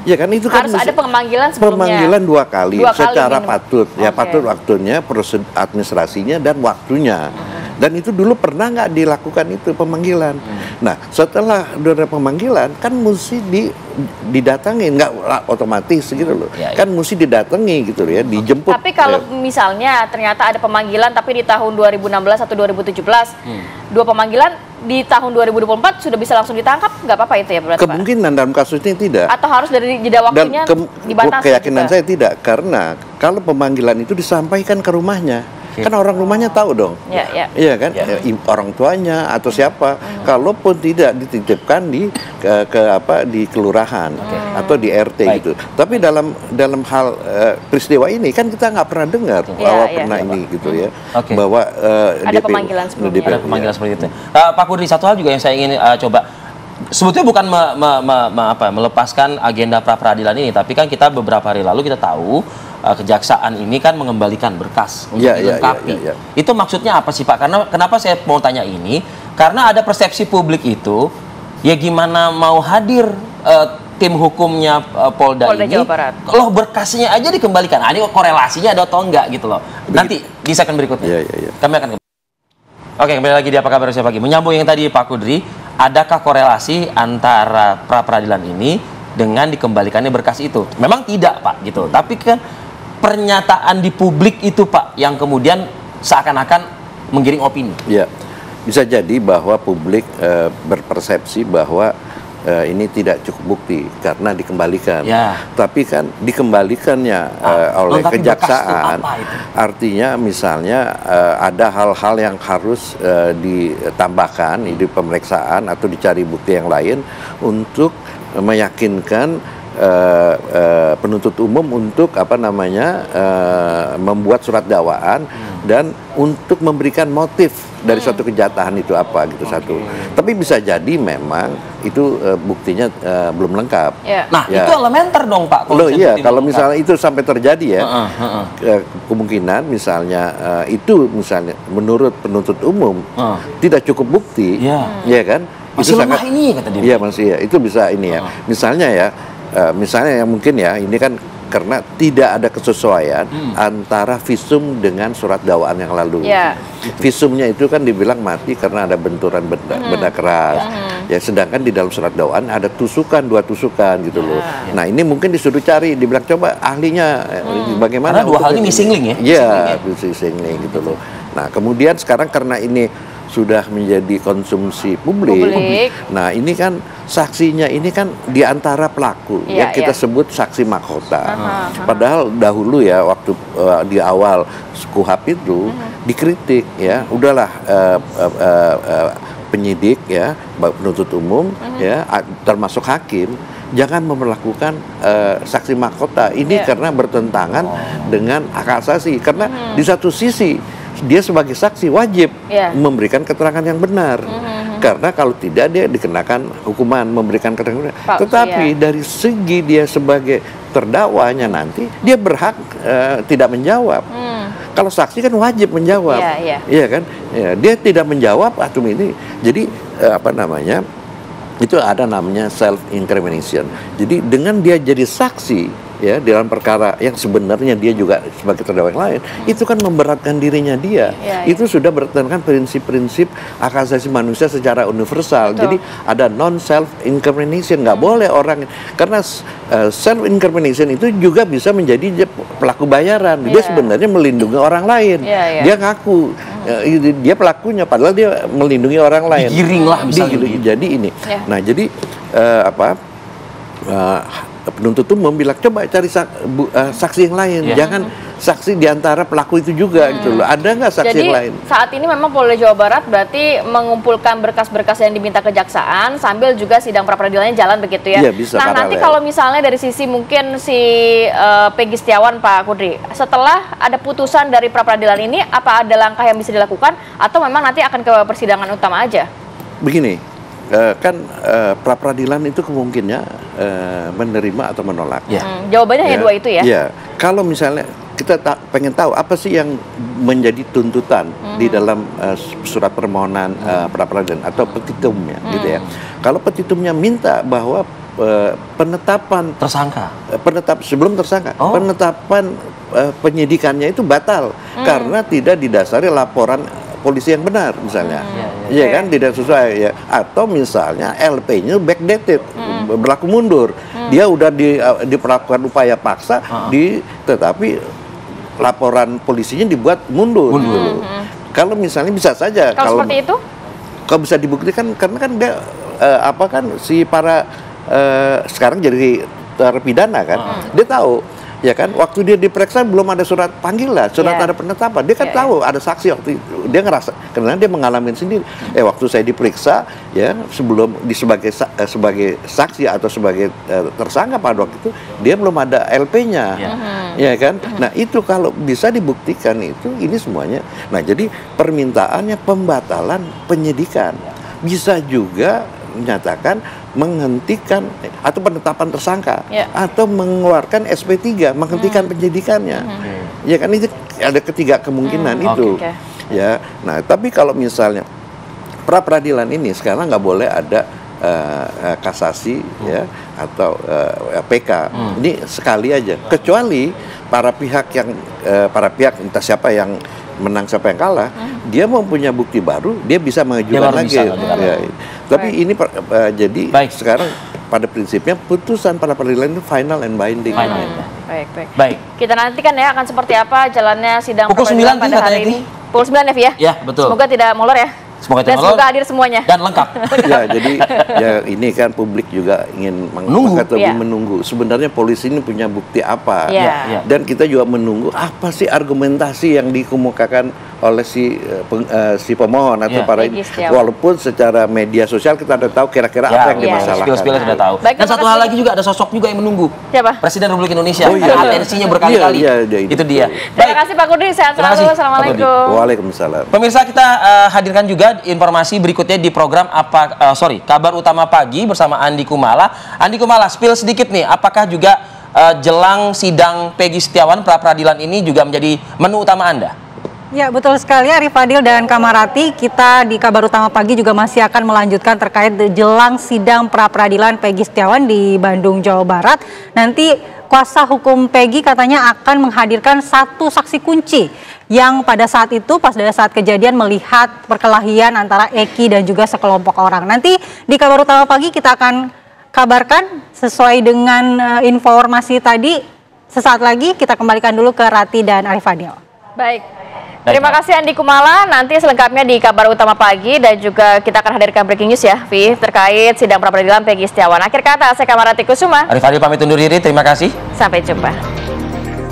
Ya kan itu harus ada pemanggilan sebelumnya. Pemanggilan 2 kali secara patut. Ya patut waktunya, prosedur administrasinya dan waktunya. Dan itu dulu pernah nggak dilakukan itu pemanggilan. Nah, setelah ada pemanggilan kan mesti didatangi, nggak otomatis gitu loh. Kan mesti didatangi gitu ya, dijemput. Tapi kalau misalnya ternyata ada pemanggilan tapi di tahun 2016 atau 2017, 2 pemanggilan di tahun 2024 sudah bisa langsung ditangkap, nggak apa-apa itu ya berarti, kemungkinan Pak? Dalam kasus ini tidak. Atau harus dari jeda waktunya dibatasi? Keyakinan saya tidak, karena kalau pemanggilan itu disampaikan ke rumahnya, kan orang rumahnya tahu dong, iya kan, orang tuanya atau siapa. Kalaupun tidak dititipkan di di kelurahan atau di RT gitu. Tapi dalam hal peristiwa ini kan kita nggak pernah dengar bahwa pernah ini gitu ya, bahwa ada pemanggilan sebelumnya. Ada pemanggilan seperti itu. Pak Kudri, satu hal juga yang saya ingin coba. sebetulnya bukan melepaskan agenda pra peradilan ini, tapi kan kita beberapa hari lalu kita tahu kejaksaan ini kan mengembalikan berkas untuk dilengkapi. Itu maksudnya apa sih Pak? Karena kenapa saya mau tanya ini? Karena ada persepsi publik itu, ya gimana mau hadir tim hukumnya Polda ini, Jawa Barat. loh berkasnya aja dikembalikan. Nah, ini korelasinya ada atau enggak gitu loh. Nanti di segmen berikutnya. Kami akan Oke, kembali lagi di Apa Kabar Indonesia Pagi. Menyambung yang tadi Pak Kudri, adakah korelasi antara pra peradilan ini dengan dikembalikannya berkas itu? Memang tidak Pak gitu. Tapi kan pernyataan di publik itu Pak yang kemudian seakan-akan menggiring opini. Ya, bisa jadi bahwa publik berpersepsi bahwa ini tidak cukup bukti karena dikembalikan. Tapi kan dikembalikannya oleh kejaksaan, artinya misalnya ada hal-hal yang harus ditambahkan di pemeriksaan atau dicari bukti yang lain untuk meyakinkan penuntut umum untuk membuat surat dakwaan dan untuk memberikan motif dari suatu kejahatan itu apa gitu satu. Tapi bisa jadi memang itu buktinya belum lengkap. Nah, itu elementer dong Pak. Loh iya, kalau misalnya itu sampai terjadi ya, kemungkinan misalnya itu misalnya menurut penuntut umum tidak cukup bukti, ya kan? Masih itu lemah ini kata dia. Iya masih ya, itu bisa ini ya. Misalnya ya. Misalnya yang mungkin ya ini kan karena tidak ada kesesuaian antara visum dengan surat dakwaan yang lalu. Visumnya itu kan dibilang mati karena ada benturan benda keras. Ya sedangkan di dalam surat dakwaan ada tusukan, 2 tusukan gitu loh. Nah ini mungkin disuruh cari, dibilang coba ahlinya bagaimana. Karena 2 hal ini missing link ya. Iya, missing link gitu loh. Nah kemudian sekarang karena ini sudah menjadi konsumsi publik. Nah ini kan saksinya ini kan diantara pelaku yang kita sebut saksi mahkota. Padahal dahulu ya waktu di awal KUHP itu dikritik ya, udahlah penyidik ya, penuntut umum ya, termasuk hakim jangan memperlakukan saksi mahkota ini karena bertentangan dengan hak asasi. Karena di satu sisi dia sebagai saksi wajib memberikan keterangan yang benar. Karena kalau tidak dia dikenakan hukuman memberikan keterangan. Tetapi dari segi dia sebagai terdakwanya nanti dia berhak tidak menjawab. Kalau saksi kan wajib menjawab. Iya kan? Ya, dia tidak menjawab atau ini. Jadi itu ada namanya self incrimination. Jadi dengan dia jadi saksi ya dalam perkara yang sebenarnya dia juga sebagai terdakwa yang lain, itu kan memberatkan dirinya dia. Itu sudah bertentangan prinsip-prinsip hak asasi manusia secara universal. Jadi ada non self incrimination, nggak boleh orang, karena self incrimination itu juga bisa menjadi pelaku bayaran. Dia sebenarnya melindungi orang lain. Dia ngaku dia pelakunya padahal dia melindungi orang lain. Digiring lah misalnya. Jadi ini. Nah, jadi penuntut umum bilang coba cari saksi yang lain, jangan saksi diantara pelaku itu juga gitu loh. Ada nggak saksi yang lain? Jadi saat ini memang Polda Jawa Barat berarti mengumpulkan berkas-berkas yang diminta kejaksaan sambil juga sidang pra peradilannya jalan begitu ya. Bisa nah nanti kalau misalnya dari sisi mungkin si Peggy Setiawan Pak Kudri, setelah ada putusan dari pra peradilan ini, apa ada langkah yang bisa dilakukan atau memang nanti akan ke persidangan utama aja? Begini. Kan pra peradilan itu kemungkinannya menerima atau menolak. Jawabannya hanya 2 itu ya? Iya. Kalau misalnya kita pengen tahu apa sih yang menjadi tuntutan di dalam surat permohonan pra peradilan atau petitumnya, gitu ya. Kalau petitumnya minta bahwa penetapan tersangka, sebelum tersangka, penetapan penyidikannya itu batal karena tidak didasari laporan polisi yang benar misalnya, iya kan, tidak sesuai ya, atau misalnya LP-nya backdated, berlaku mundur, dia udah diperlakukan upaya paksa, tetapi laporan polisinya dibuat mundur. Kalau misalnya bisa saja, kalau seperti itu, kalau bisa dibuktikan karena kan dia si para sekarang jadi terpidana kan, dia tahu. Ya kan, waktu dia diperiksa belum ada surat panggilan, surat ada penetapan. Dia kan tahu ada saksi waktu itu. Dia ngerasa karena dia mengalami sendiri. Waktu saya diperiksa ya sebelum sebagai saksi atau sebagai tersangka pada waktu itu dia belum ada LP-nya. Ya kan? Nah, itu kalau bisa dibuktikan itu ini semuanya. Nah, jadi permintaannya pembatalan penyidikan. bisa juga menyatakan menghentikan atau penetapan tersangka atau mengeluarkan SP3, menghentikan penyidikannya. Ya kan, itu ada ketiga kemungkinan itu. Ya, nah tapi kalau misalnya pra peradilan ini sekarang nggak boleh ada kasasi ya atau PK. Ini sekali aja, kecuali para pihak entah siapa yang menang siapa yang kalah, dia mempunyai bukti baru, dia bisa mengajukan lagi. Ya. Tapi ini jadi sekarang pada prinsipnya putusan para peradilan itu final and binding. Baik. Kita nantikan ya akan seperti apa jalannya sidang pukul 9 pada hari ini. Pukul 9 ya? Ya, betul. Semoga tidak molor ya. Semoga hadir semuanya dan lengkap. Ya, jadi ya ini kan publik juga ingin menunggu. Sebenarnya polisi ini punya bukti apa? Dan kita juga menunggu apa sih argumentasi yang dikemukakan oleh si pemohon atau para ini. Walaupun secara media sosial kita udah tahu kira-kira apa yang dimasalahkan. Spill sudah tahu. Dan satu hal lagi juga, ada sosok juga yang menunggu. Siapa? Presiden Republik Indonesia. Atensinya berkali-kali. Itu dia. Terima kasih Pak Kudri, sehat selalu. Assalamualaikum. Waalaikumsalam. Pemirsa, kita hadirkan juga informasi berikutnya di program Kabar Utama Pagi bersama Andi Kumala. Andi Kumala, spill sedikit nih, apakah juga jelang sidang Peggy Setiawan pra peradilan ini juga menjadi menu utama Anda? Ya, betul sekali Arif Fadil dan Kamarati. Kita di Kabar Utama Pagi juga masih akan melanjutkan terkait jelang sidang pra peradilan Peggy Setiawan di Bandung, Jawa Barat. Nanti kuasa hukum Peggy katanya akan menghadirkan satu saksi kunci yang pada saat itu, pada saat kejadian melihat perkelahian antara Eki dan juga sekelompok orang. Nanti di Kabar Utama Pagi kita akan kabarkan sesuai dengan informasi tadi. Sesaat lagi kita kembalikan dulu ke Rati dan Arif Fadil. Baik. Terima kasih Andi Kumala. Nanti selengkapnya di Kabar Utama Pagi dan juga kita akan hadirkan breaking news ya, Vi, terkait sidang pra peradilan Peggy Setiawan. Akhir kata, saya Kamarati Kusuma. Arif Fadil pamit undur diri. Terima kasih. Sampai jumpa.